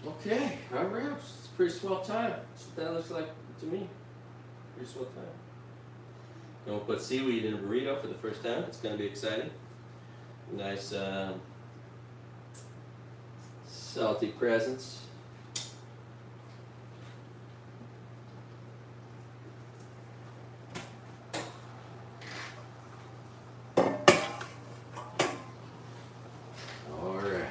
Okay, all right. It's a pretty swell time. That's what that looks like to me. Pretty swell time. Gonna put seaweed in a burrito for the first time. It's gonna be exciting. Nice salty presence. All right.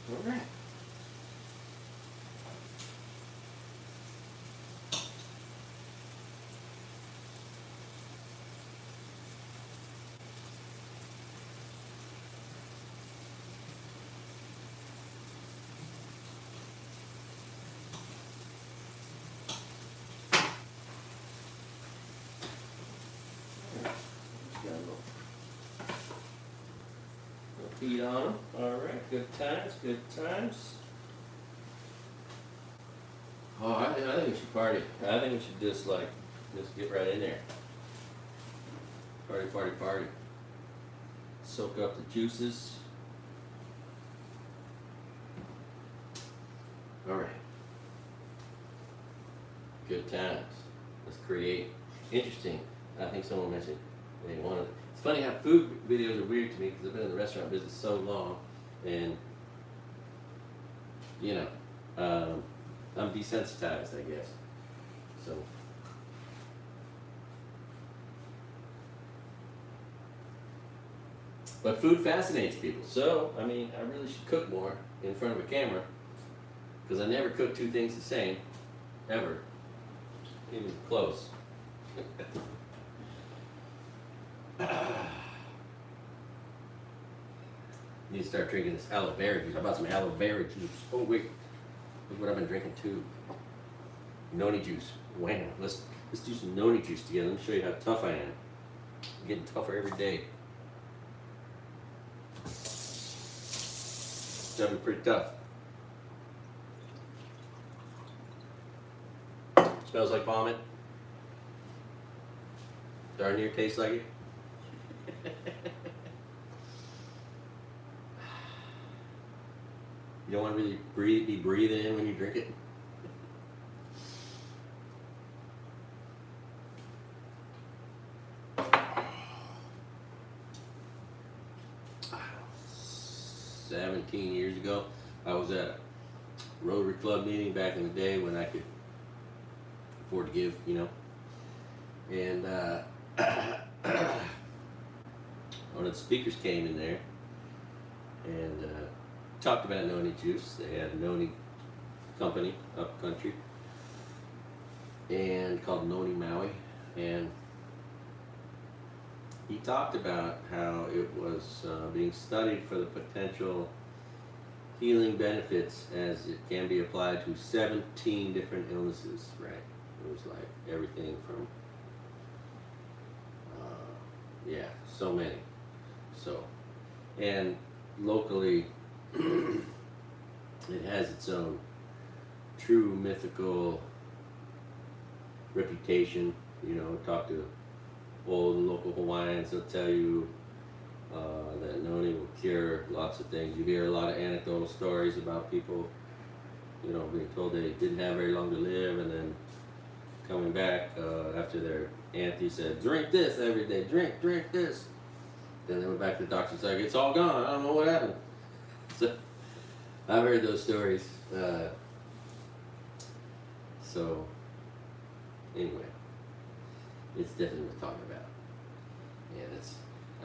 All right. Got a little heat on them. All right, good times, good times. Oh, I think we should party. I think we should just get right in there. Party, party, party. Soak up the juices. All right. Good times. Let's create. Interesting. I think someone mentioned they wanted. It's funny how food videos are weird to me because I've been in the restaurant business so long, and you know, I'm desensitized, I guess. So. But food fascinates people. So, I mean, I really should cook more in front of a camera because I never cook two things the same, ever, even close. Need to start drinking this aloe vera juice. I bought some aloe vera juice. Oh wait, look what I've been drinking too. Noni juice. Wham. Let's do some noni juice together. Let me show you how tough I am. I'm getting tougher every day. It's gonna be pretty tough. Smells like vomit. Darn near tastes like it. You don't want to really be breathing in when you drink it. "17 years ago, I was at a Rotary Club meeting back in the day when I could afford to give, you know. And one of the speakers came in there and talked about noni juice. They had a noni company up country and called Noni Maui, and he talked about how it was being studied for the potential healing benefits as it can be applied to 17 different illnesses, right? It was like everything from yeah, so many. So, and locally it has its own true mythical reputation You know, talk to old and local Hawaiians. They'll tell you that noni will cure lots of things. You hear a lot of anecdotal stories about people, you know, being told they didn't have very long to live, and then coming back after their auntie said, drink this every day, drink this. Then they went back to the doctor and said, it's all gone, I don't know what happened. So I've heard those stories. So anyway, it's definitely worth talking about. Yeah, that's,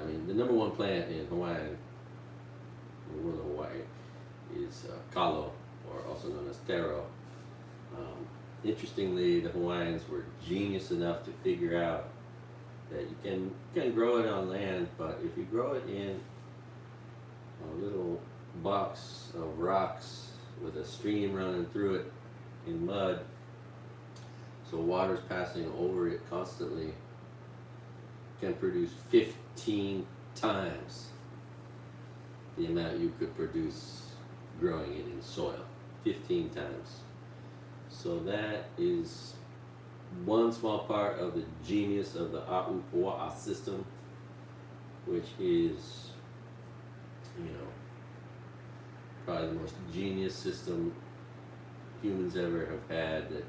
I mean, the number one plant in Hawaii, in the world of Hawaii, is kalo, or also known as taro. Interestingly, the Hawaiians were genius enough to figure out that you can grow it on land, but if you grow it in a little box of rocks with a stream running through it in mud, so water's passing over it constantly, can produce 15 times the amount you could produce growing it in soil. 15 times. So that is one small part of the genius of the A'upua'a system, which is, you know, probably the most genius system humans ever have had, that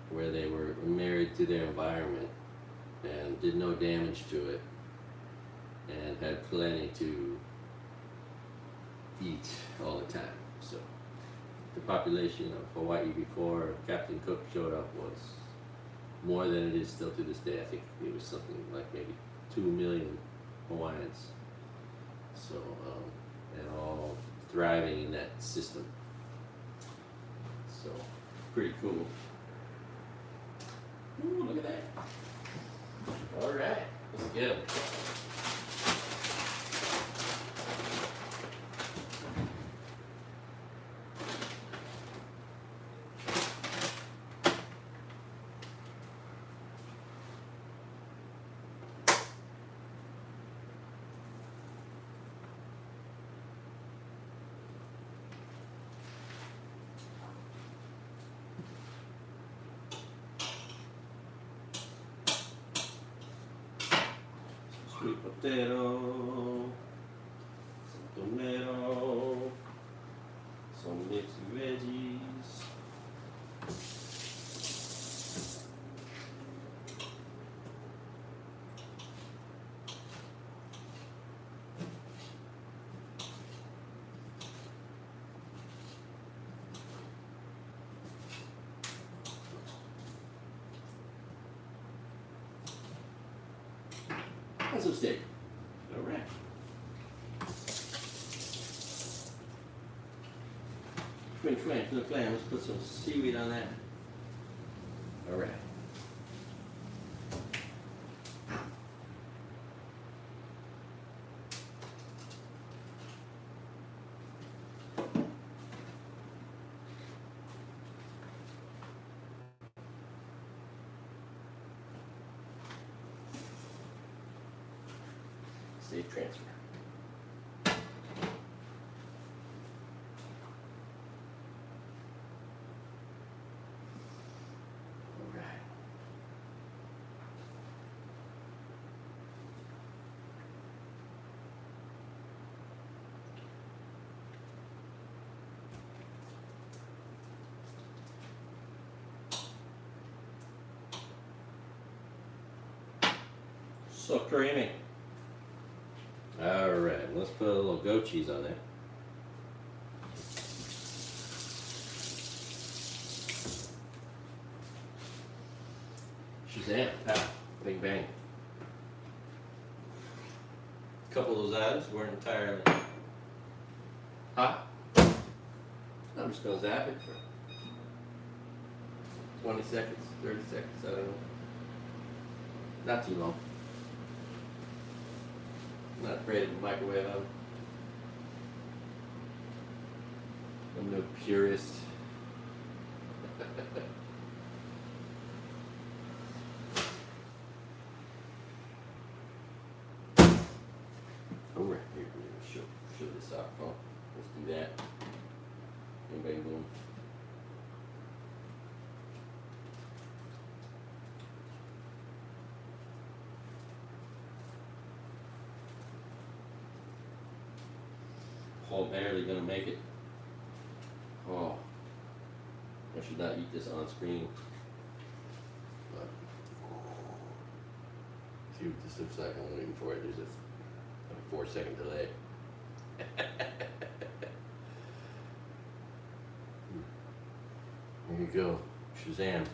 where they were married to their environment and did no damage to it and had plenty to eat all the time. So the population of Hawaii before Captain Cook showed up was more than it is still to this day. I think it was something like maybe 2 million Hawaiians. So, and all thriving in that system. So, pretty cool. Ooh, look at that. All right, let's go. Sweet potato, some tomato, some mixed veggies. And some steak. All right. French fries to the flame. Let's put some seaweed on that. All right. Safe transfer. All right. So creamy. All right, let's put a little goat cheese on there. Shazam, pow, bing bang. A couple of those items weren't entirely hot. I'm just gonna zap it for 20 seconds, 30 seconds, I don't know. Not too long. I'm not afraid of the microwave oven. I'm no purist. All right, here, I'm gonna show this off. Oh, let's do that. And bang boom. Oh, barely gonna make it. Oh, I should not eat this on screen. But, see what this looks like. I'm waiting for it. There's a 4-second delay. There you go. Shazam.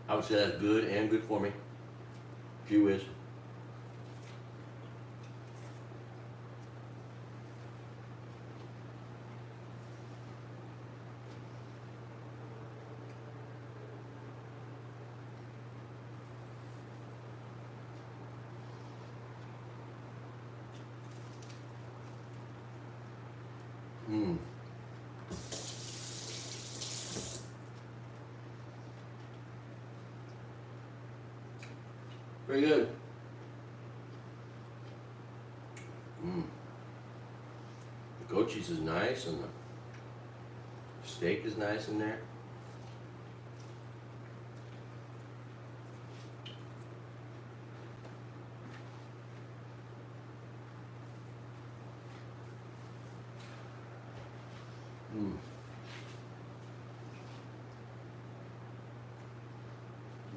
I would say that's good and good for me. Gee whiz. Mmm. Very good. The goat cheese is nice, and the steak is nice in there.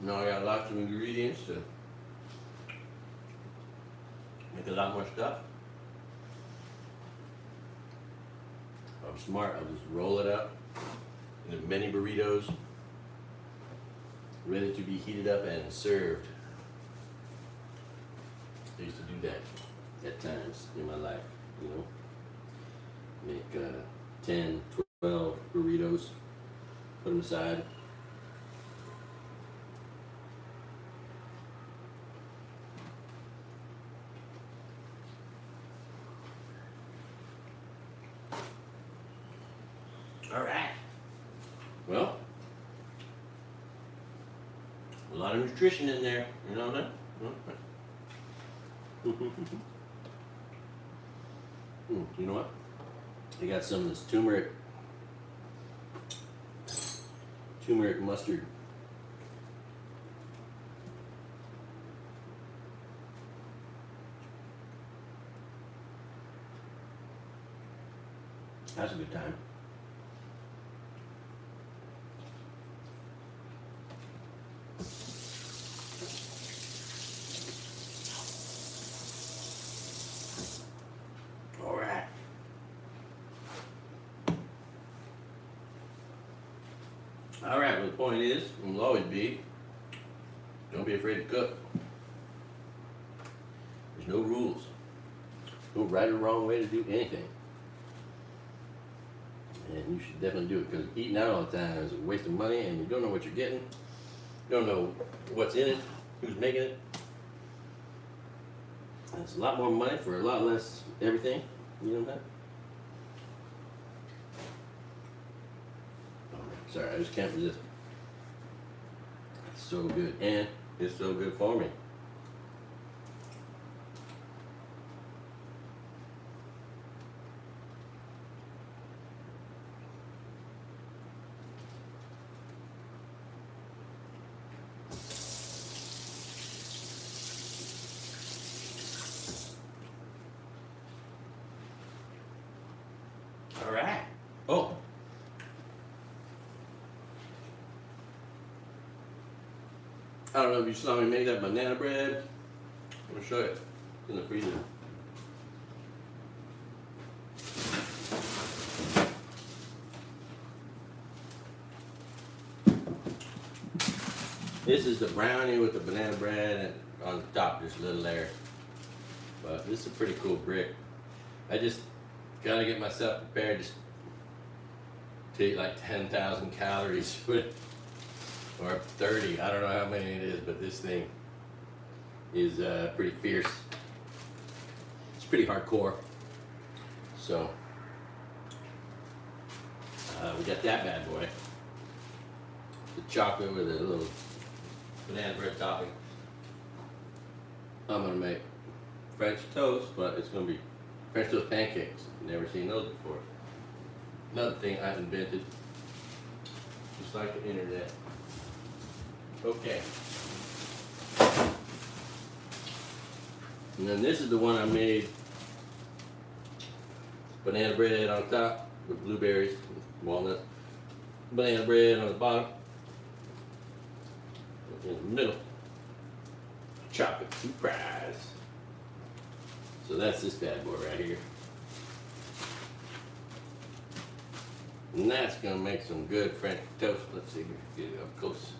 Now I got lots of ingredients to make a lot more stuff. If I'm smart, I'll just roll it up into mini burritos, ready to be heated up and served. I used to do that at times in my life, you know. Make 10, 12 burritos, put them aside. All right. Well, a lot of nutrition in there, you know that? You know what? I got some of this turmeric mustard. That's a good time. All right, well, the point is, and will always be, don't be afraid to cook. There's no rules. No right or wrong way to do anything. And you should definitely do it, because eating out all the time is a waste of money, and you don't know what you're getting. You don't know what's in it, who's making it. And it's a lot more money for a lot less everything. You know that? Sorry, I just can't resist. It's so good, and it's so good for me. All right. Oh. I don't know if you saw me make that banana bread. I'm gonna show you. It's in the freezer. This is the brownie with the banana bread, and on the top just a little layer. But this is a pretty cool brick. I just gotta get myself prepared to eat like 10,000 calories with, or 30, I don't know how many it is, but this thing is pretty fierce. It's pretty hardcore. So we got that bad boy. The chocolate with a little banana bread topping. I'm gonna make French toast, but it's gonna be French toast pancakes. Never seen those before. Another thing I've invented, just like the internet. Okay. And then this is the one I made. Banana bread on top with blueberries, walnuts. Banana bread on the bottom. In the middle, chocolate surprise. So that's this bad boy right here. And that's gonna make some good French toast. Let's see if we can get it up close.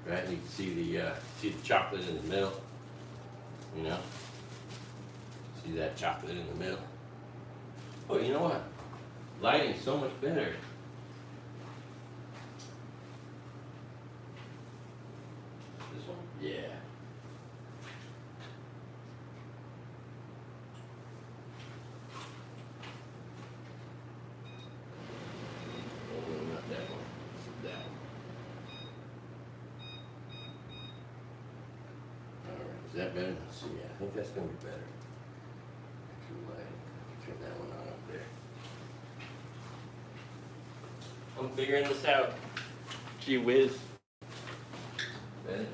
Right, you can see the chocolate in the middle. You know, see that chocolate in the middle. Oh, you know what? Lighting's so much better. This one? Yeah. Oh, not that one. That one. Alright, is that better? Let's see. Yeah, I think that's going to be better. Actual lighting. Turn that one on up there. I'm figuring this out. Gee whiz. Better?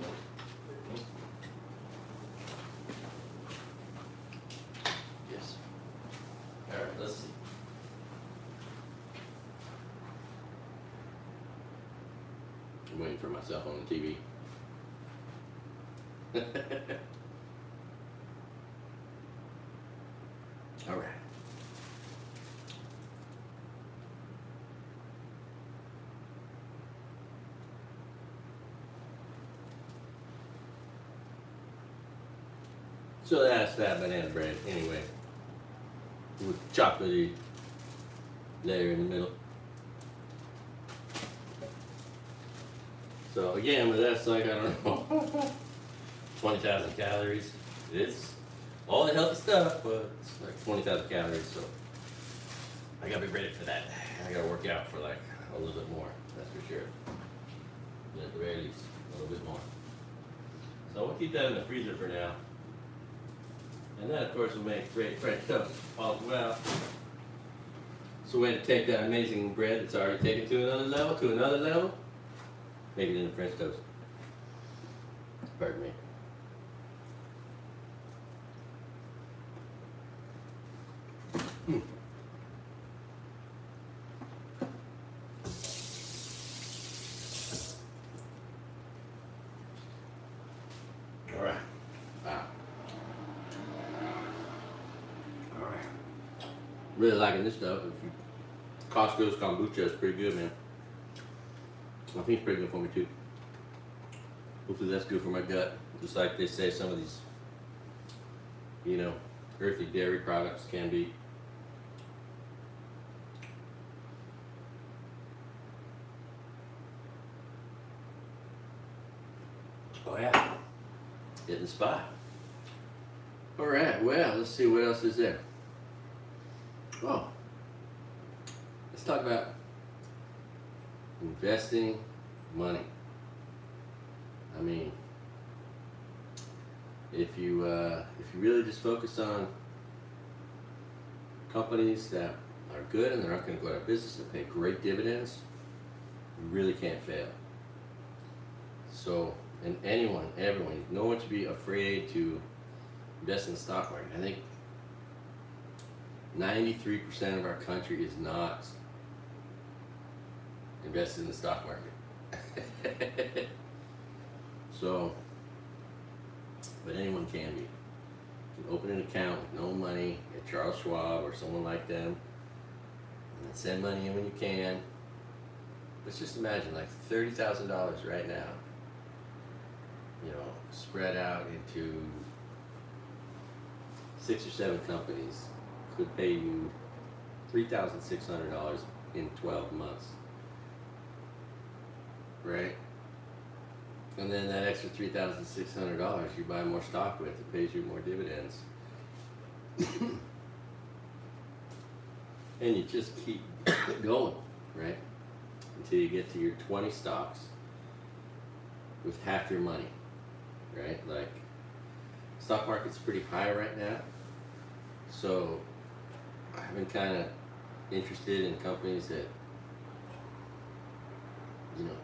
Yes. Alright, let's see. I'm waiting for myself on the TV. Alright. So that's that banana bread anyway. With chocolatey layer in the middle. So again, but that's like, I don't know, 20,000 calories. It's all the healthy stuff, but it's like 20,000 calories, so I gotta be ready for that. I gotta work out for like a little bit more, that's for sure. At the very least, a little bit more. So we'll keep that in the freezer for now. And that, of course, will make great French toast as well. So we're going to take that amazing bread that's already taken to another level, make it into French toast. Pardon me. All right. Wow. All right. Really liking this stuff. Costco's kombucha is pretty good, man. I think it's pretty good for me too. Hopefully that's good for my gut. Just like they say some of these, you know, earthy dairy products can be. Oh yeah, hitting the spot. All right, well, let's see what else is there. Oh, let's talk about investing money. I mean, if you really just focus on companies that are good and they're not going to go out of business and pay great dividends, you really can't fail. So, and everyone, no one should be afraid to invest in the stock market. I think 93% of our country is not invested in the stock market. So, but anyone can be. You can open an account with no money at Charles Schwab or someone like them, and then send money in when you can. Let's just imagine like $30,000 right now, you know, spread out into 6 or 7 companies could pay you $3,600 in 12 months, right? And then that extra $3,600 you buy more stock with, it pays you more dividends. And you just keep going, right? Until you get to your 20 stocks with half your money, right? Like, stock market's pretty high right now. So I've been kind of interested in companies that,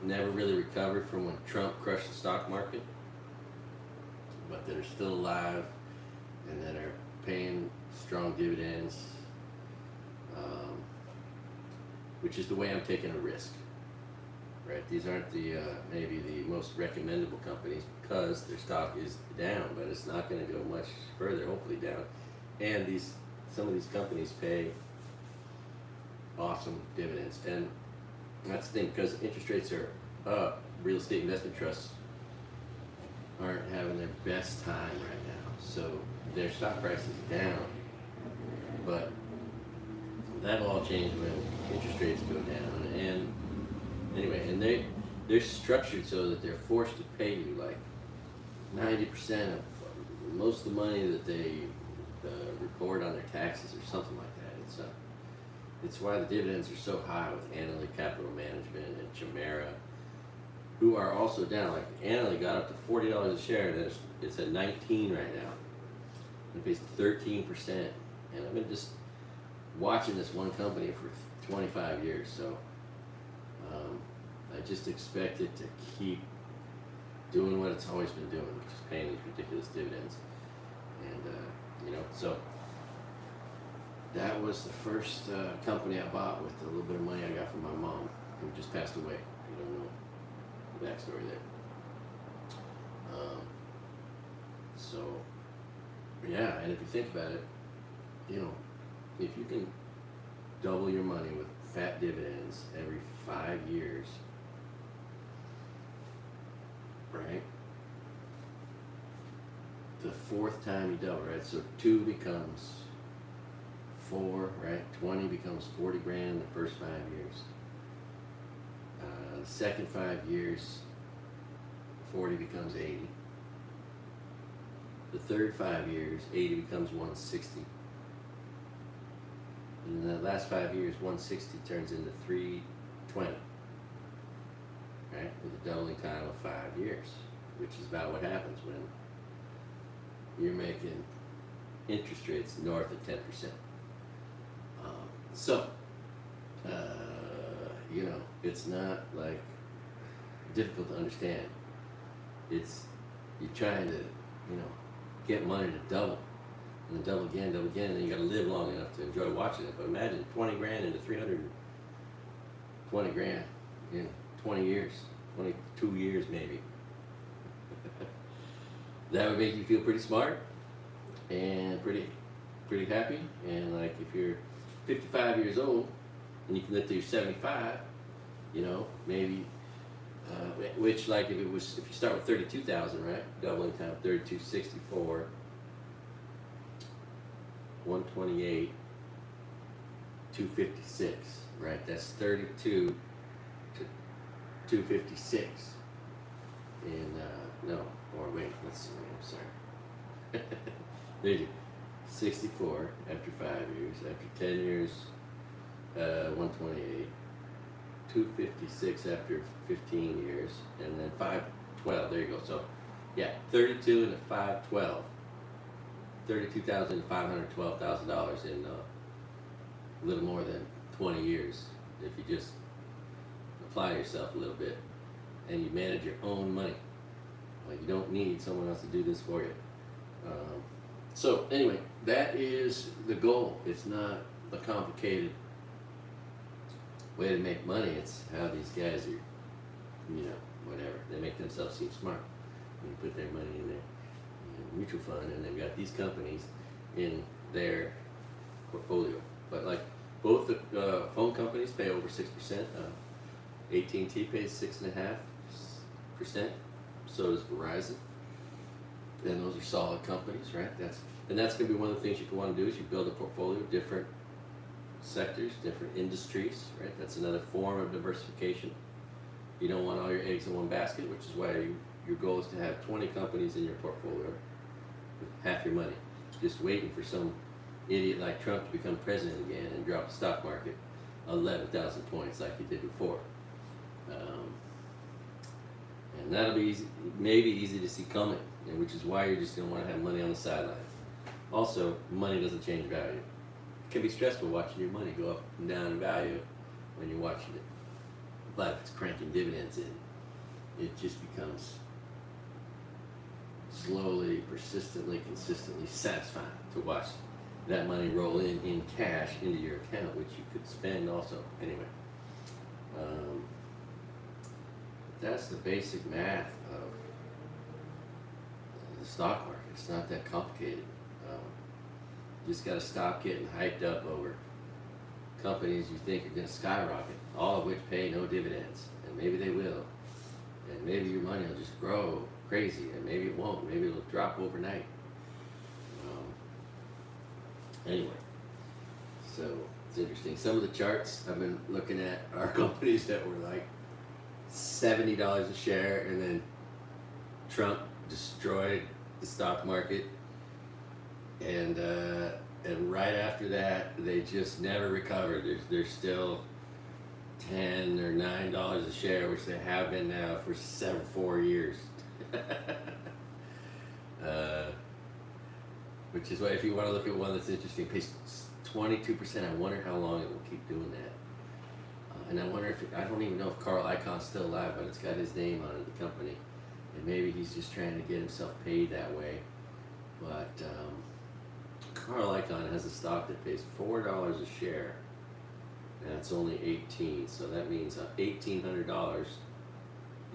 never really recovered from when Trump crushed the stock market, but that are still alive and that are paying strong dividends, which is the way I'm taking a risk. Right? These aren't the maybe the most recommendable companies because their stock is down, but it's not going to go much further, hopefully down. And some of these companies pay awesome dividends, and that's the thing, because interest rates are up. Real estate investment trusts aren't having their best time right now, so their stock price is down. But that'll all change when interest rates go down. And anyway, and they're structured so that they're forced to pay you like 90% of most of the money that they report on their taxes or something like that. It's why the dividends are so high with Annaly Capital Management and Chimera, who are also down. Like Annaly got up to $40 a share, and it's at 19 right now. It pays 13%, and I've been just watching this one company for 25 years, so I just expect it to keep doing what it's always been doing, which is paying these ridiculous dividends. And so that was the first company I bought with a little bit of money I got from my mom, who just passed away. You don't know the backstory there. So yeah, and if you think about it, if you can double your money with fat dividends every 5 years, right? The fourth time you double, right? So 2 becomes 4, right? 20 becomes 40 grand the first 5 years. The second 5 years, 40 becomes 80. The third 5 years, 80 becomes 160. And the last 5 years, 160 turns into 320. Right? With a doubling time of 5 years, which is about what happens when you're making interest rates north of 10%. It's not like difficult to understand. It's you're trying to, get money to double, and then double again, and then you got to live long enough to enjoy watching it. But imagine 20 grand into 320 grand in 20 years, 22 years maybe. That would make you feel pretty smart and pretty happy. And like if you're 55 years old and you can live till you're 75, maybe which, like, if you start with 32,000, right, doubling time, 3264, 128, 256, right? That's 32 to 256. And let's see, I'm sorry. There you go. 64 after 5 years. After 10 years, 128. 256 after 15 years, and then 512. There you go. So, yeah, 32 into 512. $32,512,000 in a little more than 20 years if you just apply yourself a little bit and you manage your own money. Like, you don't need someone else to do this for you. So anyway, that is the goal. It's not a complicated way to make money. It's how these guys are, whatever. They make themselves seem smart when you put their money in their mutual fund, and they've got these companies in their portfolio. But like both the phone companies pay over 6%. AT&T pays 6.5%. So does Verizon. And those are solid companies, right? That's going to be one of the things you can want to do is you build a portfolio of different sectors, different industries, right? That's another form of diversification. You don't want all your eggs in one basket, which is why your goal is to have 20 companies in your portfolio with half your money, just waiting for some idiot like Trump to become president again and drop the stock market 11,000 points like he did before. And that'll be easy, maybe easy to see coming, which is why you're just going to want to have money on the sideline. Also, money doesn't change value. can be stressful watching your money go up and down in value when you're watching it. But if it's cranking dividends in, it just becomes slowly, persistently, consistently satisfying to watch that money roll in cash into your account, which you could spend also. Anyway, that's the basic math of the stock market. It's not that complicated. You just got to stop getting hyped up over companies you think are going to skyrocket, all of which pay no dividends, and maybe they will, and maybe your money will just grow crazy, and maybe it won't. Maybe it'll drop overnight. Anyway, so it's interesting. Some of the charts I've been looking at are companies that were like $70 a share, and then Trump destroyed the stock market, and right after that they just never recovered. They're still $10 or $9 a share, which they have been now for 4 years. Which is why, if you want to look at one that's interesting, pays 22%. I wonder how long it will keep doing that. And I wonder if I don't even know if Carl Icahn's still alive, but it's got his name on it, the company, and maybe he's just trying to get himself paid that way. But Carl Icahn has a stock that pays $4 a share, and it's only 18, so that means $1,800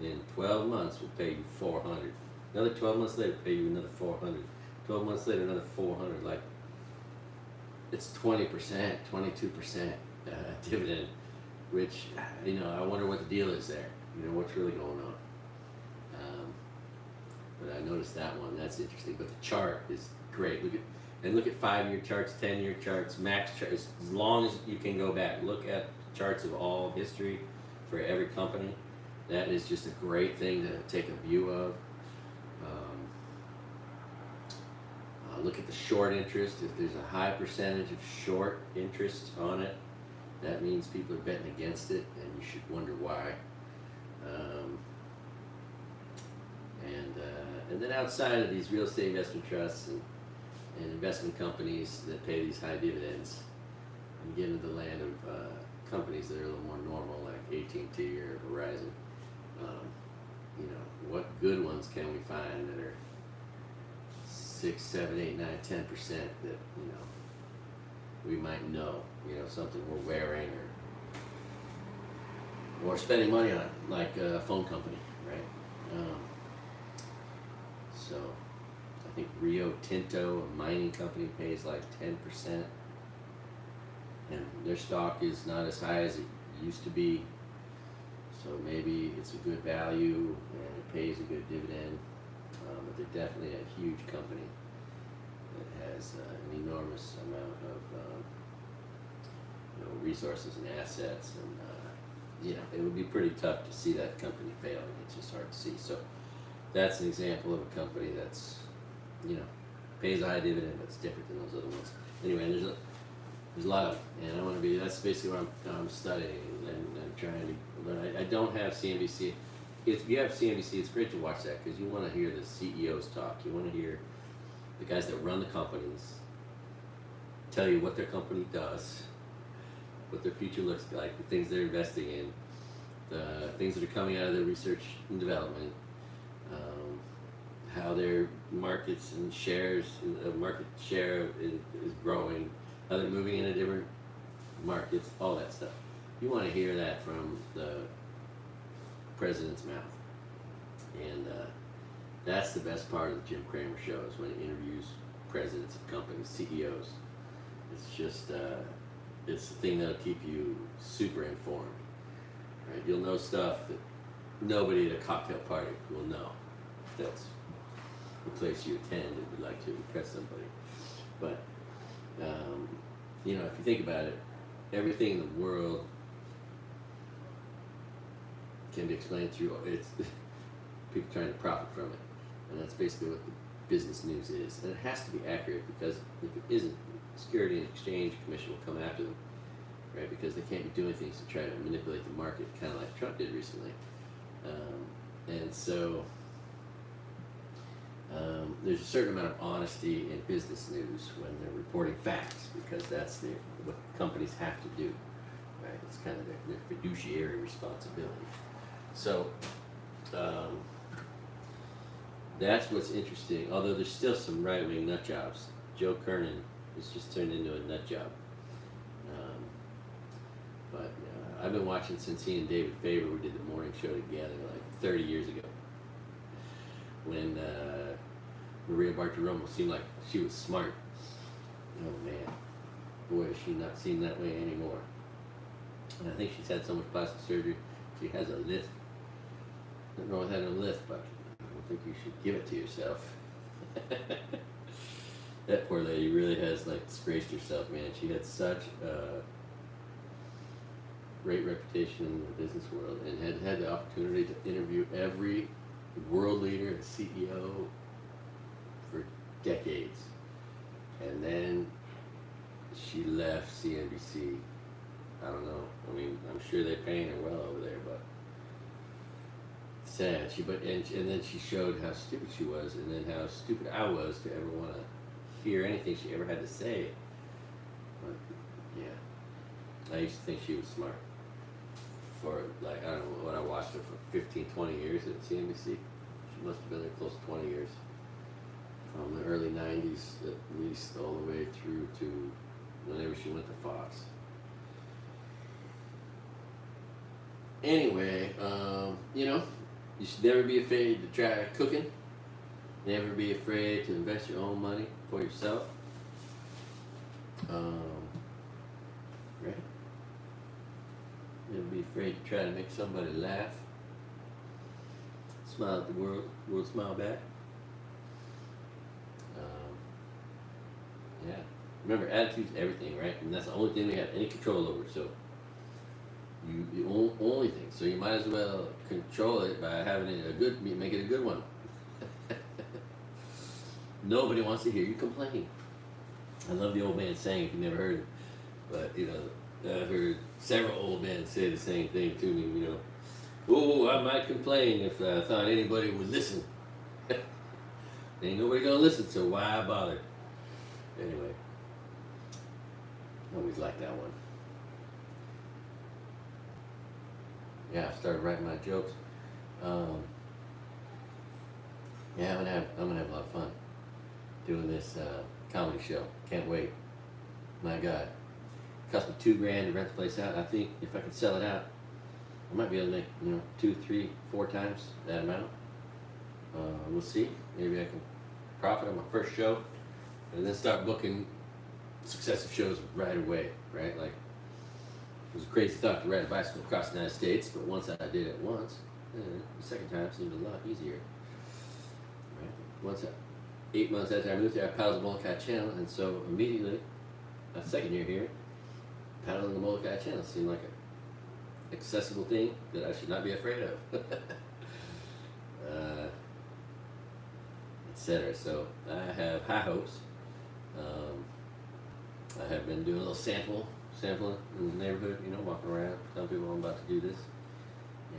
in 12 months will pay you $400. Another 12 months later, pay you another $400. 12 months later, another $400. Like, it's 20%, 22% dividend, which, I wonder what the deal is there. What's really going on. But I noticed that one. That's interesting. But the chart is great. Look at 5-year charts, 10-year charts, max charts, as long as you can go back. Look at charts of all history for every company. That is just a great thing to take a view of. Look at the short interest. If there's a high percentage of short interest on it, that means people are betting against it, and you should wonder why. And then outside of these real estate investment trusts and investment companies that pay these high dividends, and get into the land of companies that are a little more normal, like AT&T or Verizon. What good ones can we find that are 6, 7, 8, 9, 10% that we might know, something we're wearing or spending money on, like a phone company, right? So I think Rio Tinto, a mining company, pays like 10%, and their stock is not as high as it used to be. So maybe it's a good value and it pays a good dividend, but they're definitely a huge company that has an enormous amount of resources and assets, and it would be pretty tough to see that company failing. It's just hard to see. So that's an example of a company that's pays a high dividend, but it's different than those other ones. Anyway, there's a lot of them, and that's basically what I'm studying and trying to. But I don't have CNBC. If you have CNBC, it's great to watch that because you want to hear the CEOs talk. You want to hear the guys that run the companies tell you what their company does, what their future looks like, the things they're investing in, the things that are coming out of their research and development, how their markets and shares, market share is growing, how they're moving into different markets, all that stuff. You want to hear that from the president's mouth. And that's the best part of the Jim Cramer show, is when he interviews presidents of companies, CEOs. It's just, it's the thing that'll keep you super informed. Right? You'll know stuff that nobody at a cocktail party will know. That's the place you attend and would like to impress somebody. But, if you think about it, everything in the world can be explained through it's people trying to profit from it, and that's basically what the business news is. And it has to be accurate, because if it isn't, the Security and Exchange Commission will come after them, right? Because they can't be doing things to try to manipulate the market, kind of like Trump did recently. And so there's a certain amount of honesty in business news when they're reporting facts, because that's what companies have to do, right? It's kind of their fiduciary responsibility. So that's what's interesting. Although there's still some right-wing nut jobs. Joe Kernan has just turned into a nut job. But I've been watching since he and David Faber, who did the morning show together like 30 years ago, when Maria Bartiromo seemed like she was smart. Oh man, boy, is she not seen that way anymore. And I think she's had so much plastic surgery, she has a lisp. Nothing wrong with having a lisp, but I don't think you should give it to yourself. That poor lady really has like disgraced herself, man. She had such a great reputation in the business world, and had the opportunity to interview every world leader and CEO for decades. And then she left CNBC. I don't know. I mean, I'm sure they're paying her well over there, but sad. And then she showed how stupid she was, and then how stupid I was to ever want to hear anything she ever had to say. But yeah, I used to think she was smart. For like, I don't know, when I watched her for 15, 20 years at CNBC. She must have been there close to 20 years. From the early 90s at least all the way through to whenever she went to Fox. Anyway, you should never be afraid to try cooking. Never be afraid to invest your own money for yourself. Right? Never be afraid to try to make somebody laugh. Smile at the world smile back. Yeah. Remember, attitude's everything, right? And that's the only thing we have any control over. So, the only thing. So you might as well control it by having it make it a good one. Nobody wants to hear you complain. I love the old man saying, if you never heard it, but I've heard several old men say the same thing to me. Oh, I might complain if I thought anybody would listen. Ain't nobody gonna listen, so why bother? Anyway, I always liked that one. Yeah, I started writing my jokes. Yeah, I'm gonna have a lot of fun doing this comedy show. Can't wait. My God, it cost me $2,000 to rent the place out. I think if I could sell it out, I might be able to make 2, 3, 4 times that amount. We'll see. Maybe I can profit on my first show, and then start booking successive shows right away. Right, like it was a crazy thought to ride a bicycle across the United States, but once I did it once, the second time seemed a lot easier. Right, 8 months after I moved there, I paddled the Molokai Channel, and so immediately, a second year here, paddling the Molokai Channel seemed like an accessible thing that I should not be afraid of. Etc. So I have high hopes. I have been doing a little sampling in the neighborhood, walking around, telling people I'm about to do this,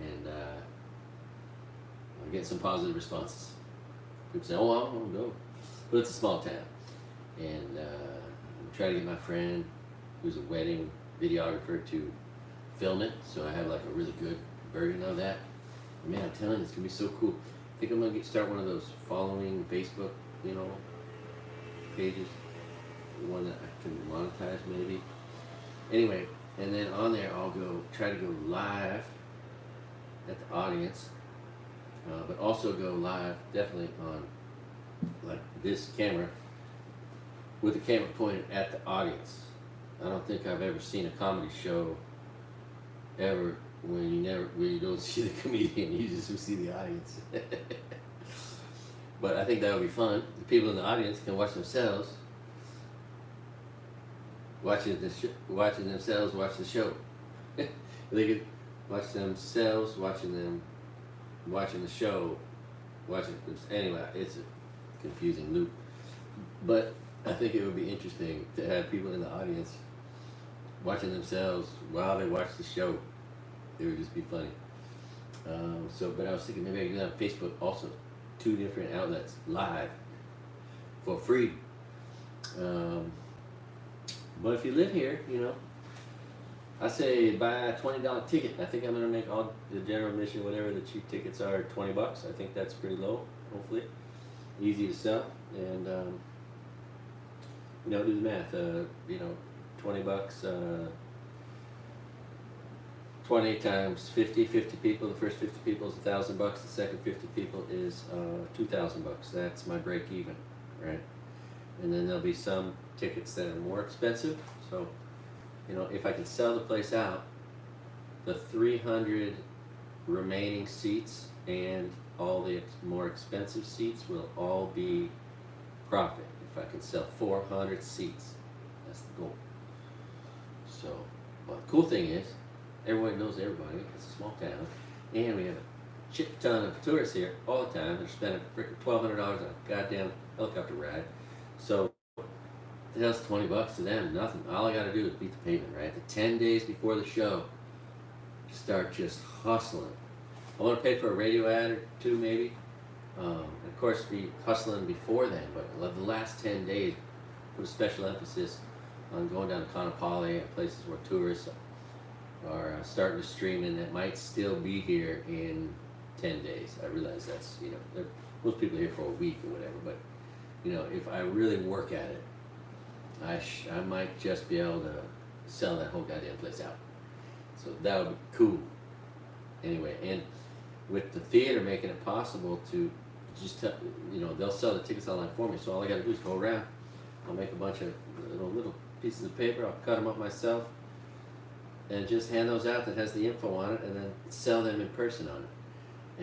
and I'm getting some positive responses. People say, "Oh, I want to go," but it's a small town, and I'm trying to get my friend, who's a wedding videographer, to film it. So I have like a really good version of that. Man, I'm telling you, it's gonna be so cool. I think I'm gonna start one of those following Facebook, pages, one that I can monetize maybe. Anyway, and then on there I'll try to go live at the audience, but also go live definitely on like this camera with the camera pointed at the audience. I don't think I've ever seen a comedy show ever when you don't see the comedian, you just see the audience. But I think that would be fun. The people in the audience can watch themselves watching themselves watch the show. They could watch themselves watching the show, anyway. It's a confusing loop, but I think it would be interesting to have people in the audience watching themselves while they watch the show. It would just be funny. But I was thinking maybe I could do that on Facebook also. 2 different outlets live. for free. But if you live here, I say buy a $20 ticket. I think I'm gonna make all the general admission, whatever the cheap tickets are, $20. I think that's pretty low. Hopefully, easy to sell, and do the math. $20. 20 times 50 people. The first 50 people is $1,000. The second 50 people is $2,000. That's my break even, right? And then there'll be some tickets that are more expensive. So, if I can sell the place out, the 300 remaining seats and all the more expensive seats will all be profit. If I can sell 400 seats, that's the goal. So, well, the cool thing is, everybody knows everybody. It's a small town, and we have a shit ton of tourists here all the time. They're spending freaking $1,200 on a goddamn helicopter ride. So, the hell's $20 to them? Nothing. All I gotta do is beat the pavement, right? The 10 days before the show, start just hustling. I want to pay for a radio ad or two, maybe. And of course, be hustling before then, but the last 10 days, put a special emphasis on going down to Kaanapali and places where tourists are starting to stream in that might still be here in 10 days. I realize that's, most people are here for a week or whatever, but, if I really work at it, I might just be able to sell that whole goddamn place out. So that would be cool. Anyway, and with the theater making it possible to just, they'll sell the tickets online for me. So all I got to do is go around. I'll make a bunch of little pieces of paper. I'll cut them up myself and just hand those out that has the info on it, and then sell them in person on it.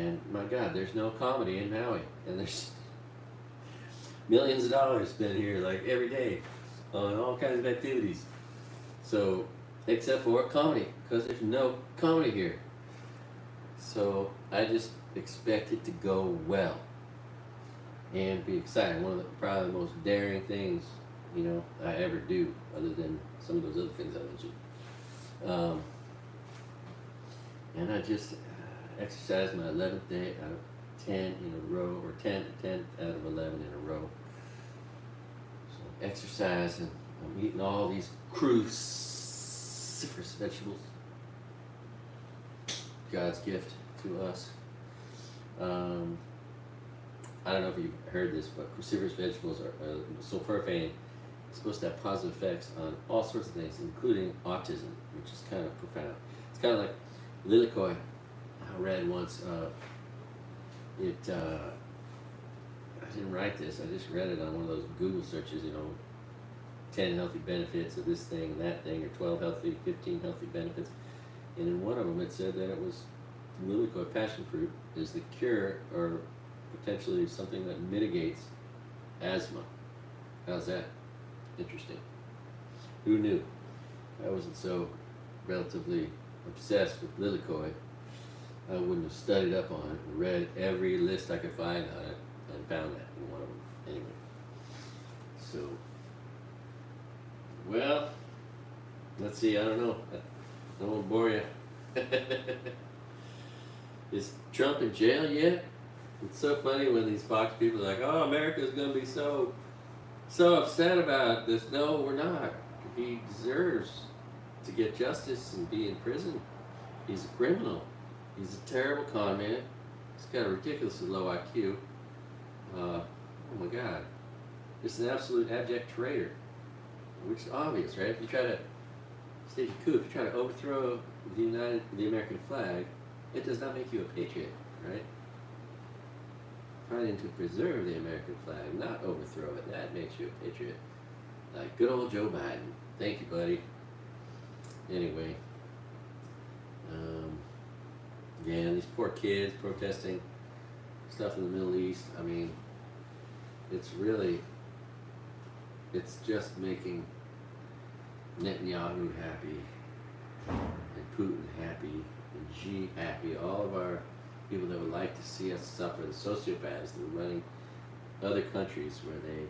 And my God, there's no comedy in Maui, and there's millions of dollars spent here like every day on all kinds of activities. So, except for comedy, because there's no comedy here. So I just expect it to go well and be exciting. One of the probably the most daring things, I ever do, other than some of those other things I mentioned. And I just exercised my 11th day out of 10 in a row, or 10 out of 11 in a row. So exercise, and I'm eating all these cruciferous vegetables. God's gift to us. I don't know if you've heard this, but cruciferous vegetables are sulforaphane. It's supposed to have positive effects on all sorts of things, including autism, which is kind of profound. It's kind of like lilikoi. I read once. I didn't write this. I just read it on one of those Google searches. 10 healthy benefits of this thing and that thing, or 15 healthy benefits. And in one of them, it said that it was lilikoi, passion fruit, is the cure, or potentially something that mitigates asthma. How's that? Interesting. Who knew? I wasn't so relatively obsessed with lilikoi. I wouldn't have studied up on it and read every list I could find on it and found that in one of them. Anyway. So, well, let's see, I don't know. I won't bore you. Is Trump in jail yet? It's so funny when these Fox people are like, oh, America's going to be so upset about this. No, we're not. He deserves to get justice and be in prison. He's a criminal. He's a terrible con man. He's got a ridiculously low IQ. Oh my God. Just an absolute abject traitor. Which is obvious, right? If you try to stage a coup, if you try to overthrow the American flag, it does not make you a patriot, right? Trying to preserve the American flag, not overthrow it, that makes you a patriot. Like good old Joe Biden. Thank you, buddy. Anyway, yeah, these poor kids protesting stuff in the Middle East. I mean, it's just making Netanyahu happy, and Putin happy, and Xi happy. All of our people that would like to see us suffer, the sociopaths that are running other countries where they,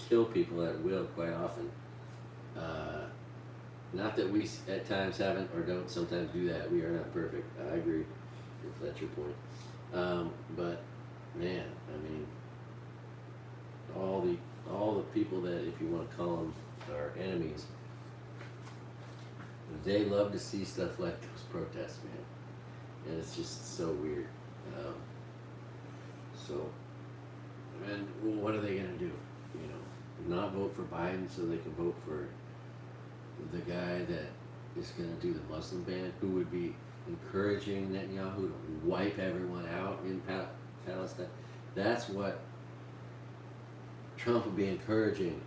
kill people at will quite often. Not that we at times haven't or don't sometimes do that. We are not perfect. I agree, if that's your point. But man, I to call them our enemies, they love to see stuff like those protests, man. And it's just so weird. So, and what are they going to do? You know, not vote for Biden so they can vote for the guy that is going to do the Muslim ban, who would be encouraging Netanyahu to wipe everyone out in Palestine. That's what Trump would be encouraging.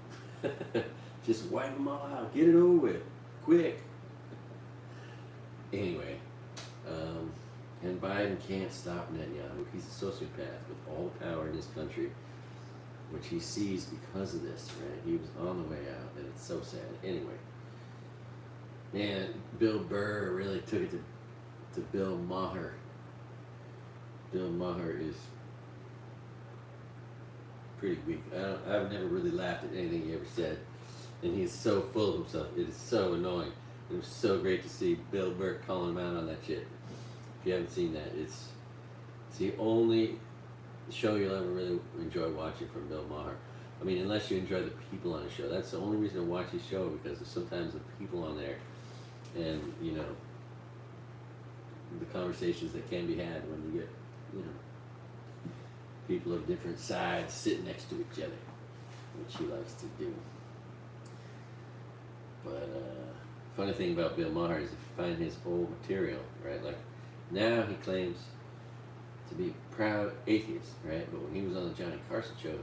Just wipe them all out. Get it over with. Quick. Anyway, and Biden can't stop Netanyahu. He's a sociopath with all the power in this country, which he sees because of this, right? He was on the way out, and it's so sad. Anyway, man, Bill Burr really took it to Bill Maher. Bill Maher is pretty weak. I've never really laughed at anything he ever said, and he's so full of himself. It is so annoying. It was so great to see Bill Burr calling him out on that shit. If you haven't seen that, it's the only show you'll ever really enjoy watching from Bill Maher. I mean, unless you enjoy the people on the show. That's the only reason to watch his show, because there's sometimes the people on there, and you know, the conversations that can be had when you get, you know, people of different sides sitting next to each other, which he likes to do. But funny thing about Bill Maher is if you find his old material, right? Like now he claims to be a proud atheist, right? But when he was on the Johnny Carson show,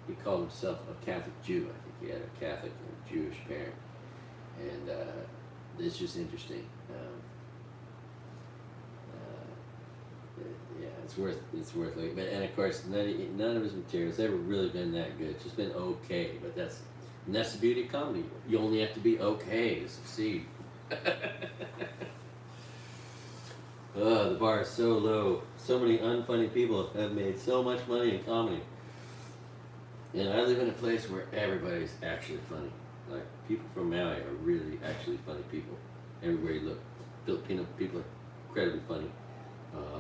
he called himself a Catholic Jew. I think he had a Catholic or Jewish parent, and it's just interesting. Yeah, it's worth looking. But and of course, none of his material's ever really been that good. It's just been okay. But that's the beauty of comedy. You only have to be okay to succeed. The bar is so low. So many unfunny people have made so much money in comedy. And I live in a place where everybody's actually funny. Like, people from Maui are really actually funny people. Everywhere you look. Filipino people are incredibly funny.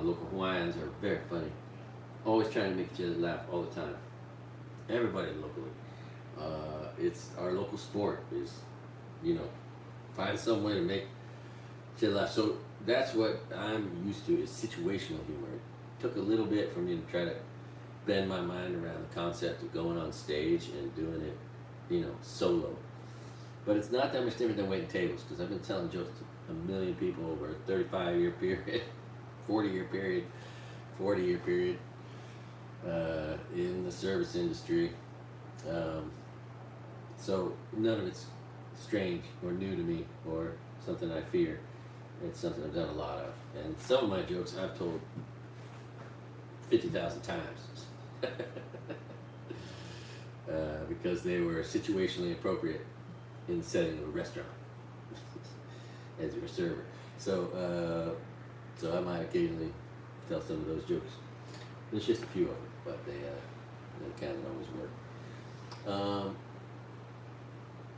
Local Hawaiians are very funny. Always trying to make each other laugh all the time. Everybody locally. It's our local sport is, you know, find some way to make each other laugh. So that's what I'm used to, is situational humor. It took a little bit for me to try to bend my mind around the concept of going on stage and doing it, you know, solo. But it's not that much different than waiting tables, because I've been telling jokes to a million people over a 35-year period, 40-year period, in the service industry. So none of it's strange or new to me or something I fear. It's something I've done a lot of. And some of my jokes I've told 50,000 times. Because they were situationally appropriate in the setting of a restaurant as you're a server. So I might occasionally tell some of those jokes. There's just a few of them, but they kind of always work.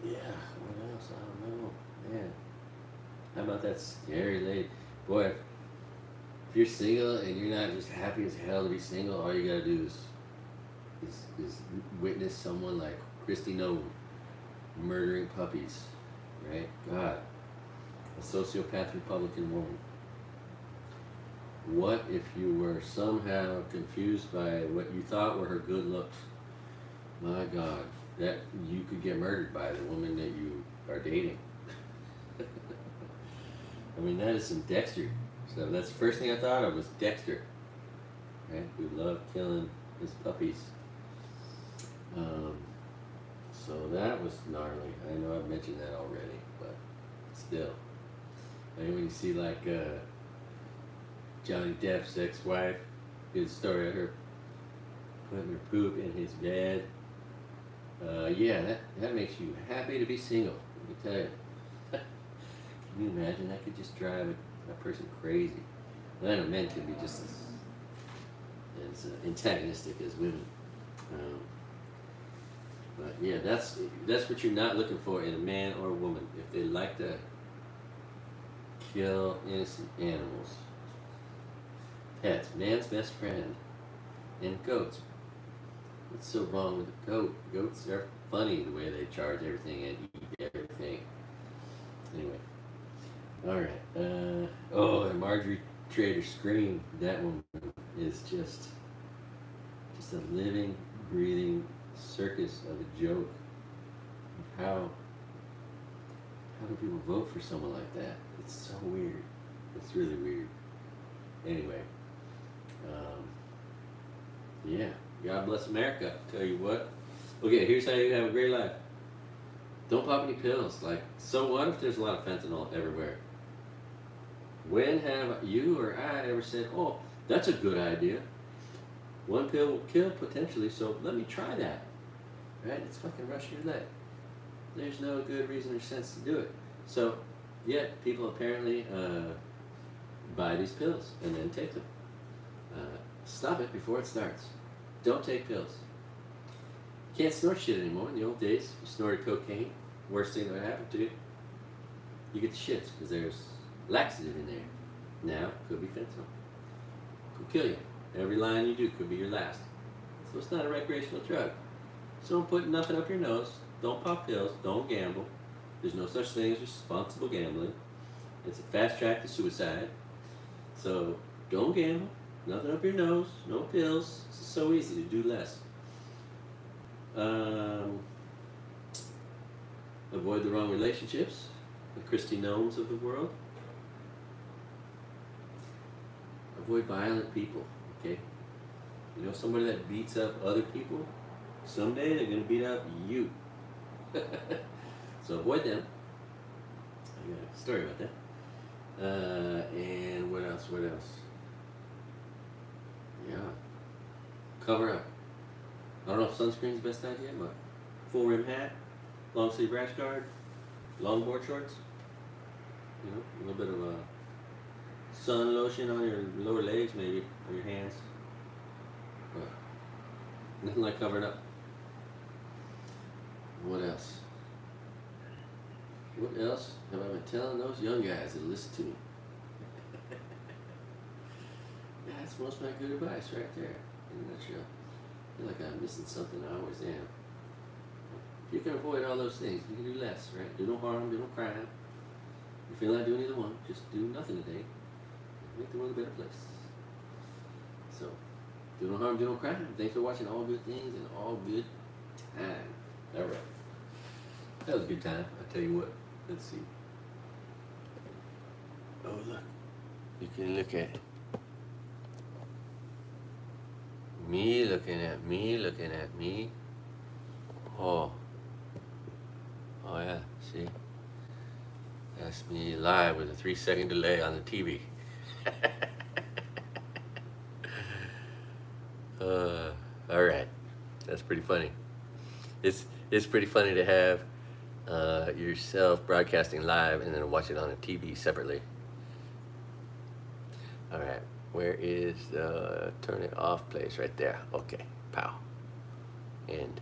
Yeah, what else? I don't know. Man, how about that scary lady? Boy, if you're single and you're not just happy as hell to be single, all you gotta do is witness someone like Christy Nolan murdering puppies, right? God, a sociopath Republican woman. What if you were somehow confused by what you thought were her good looks? My God, that you could get murdered by the woman that you are dating. I mean, that is some Dexter. So that's the first thing I thought of was Dexter, right? Who loved killing his puppies. So that was gnarly. I know I've mentioned that already, but still. I mean, when you see like Johnny Depp's ex-wife, his story of her putting her poop in his bed. Yeah, that makes you happy to be single, let me tell you. Can you imagine? That could just drive a person crazy. Well, I know men can be just as antagonistic as women. But yeah, that's what you're not looking for in a man or a woman. If they like to kill innocent animals. Pets, man's best friend, and goats. What's so wrong with a goat? Goats are funny the way they charge everything and eat everything. Anyway, all right. Oh, and Marjorie Trader Scream. That one is just a living, breathing circus of a joke. How do people vote for someone like that? It's so weird. It's really weird. Anyway, yeah. God bless America. Tell you what. Okay, here's how you have a great life. Don't pop any pills. Like, so what if there's a lot of fentanyl everywhere? When have you or I ever said, "Oh, that's a good idea. One pill will kill potentially, so let me try that." Right? It's fucking Russian roulette. There's no good reason or sense to do it. So, yet people apparently buy these pills and then take them. Stop it before it starts. Don't take pills. You can't snort shit anymore. In the old days, you snorted cocaine. Worst thing that would happen to you, you get the shits because there's laxative in there. Now, could be fentanyl. Could kill you. Every line you do could be your last. So it's not a recreational drug. So don't put nothing up your nose. Don't pop pills. Don't gamble. There's no such thing as responsible gambling. It's a fast track to suicide. So don't gamble. Nothing up your nose. No pills. It's so easy to do less. Avoid the wrong relationships. The Christy Gnomes of the world. Avoid violent people. Okay? You know somebody that beats up other people? Someday they're going to beat up you. So avoid them. I got a story about that. And what else? Yeah. Cover up. I don't know if sunscreen's the best idea, but full rim hat, long sleeve rash guard, longboard shorts. You know, a little bit of sun lotion on your lower legs, maybe, or your hands. But nothing like covering up. What else? What else have I been telling those young guys that listen to me? That's most of my good advice right there, in a nutshell. I feel like I'm missing something. I always am. If you can avoid all those things, you can do less, right? Do no harm, do no crime. If you feel like doing either one, just do nothing today. Make the world a better place. So, do no harm, do no crime. Thanks for watching All Good Things and All Good Time. All right. That was a good time. I tell you what. Let's see. Oh, look. You can look at me looking at me. Oh. Oh, yeah. See? That's me live with a 3-second delay on the TV. All right. That's pretty funny. It's pretty funny to have yourself broadcasting live and then watch it on a TV separately. All right, where is the turn it off place? Right there. Okay, pow. End.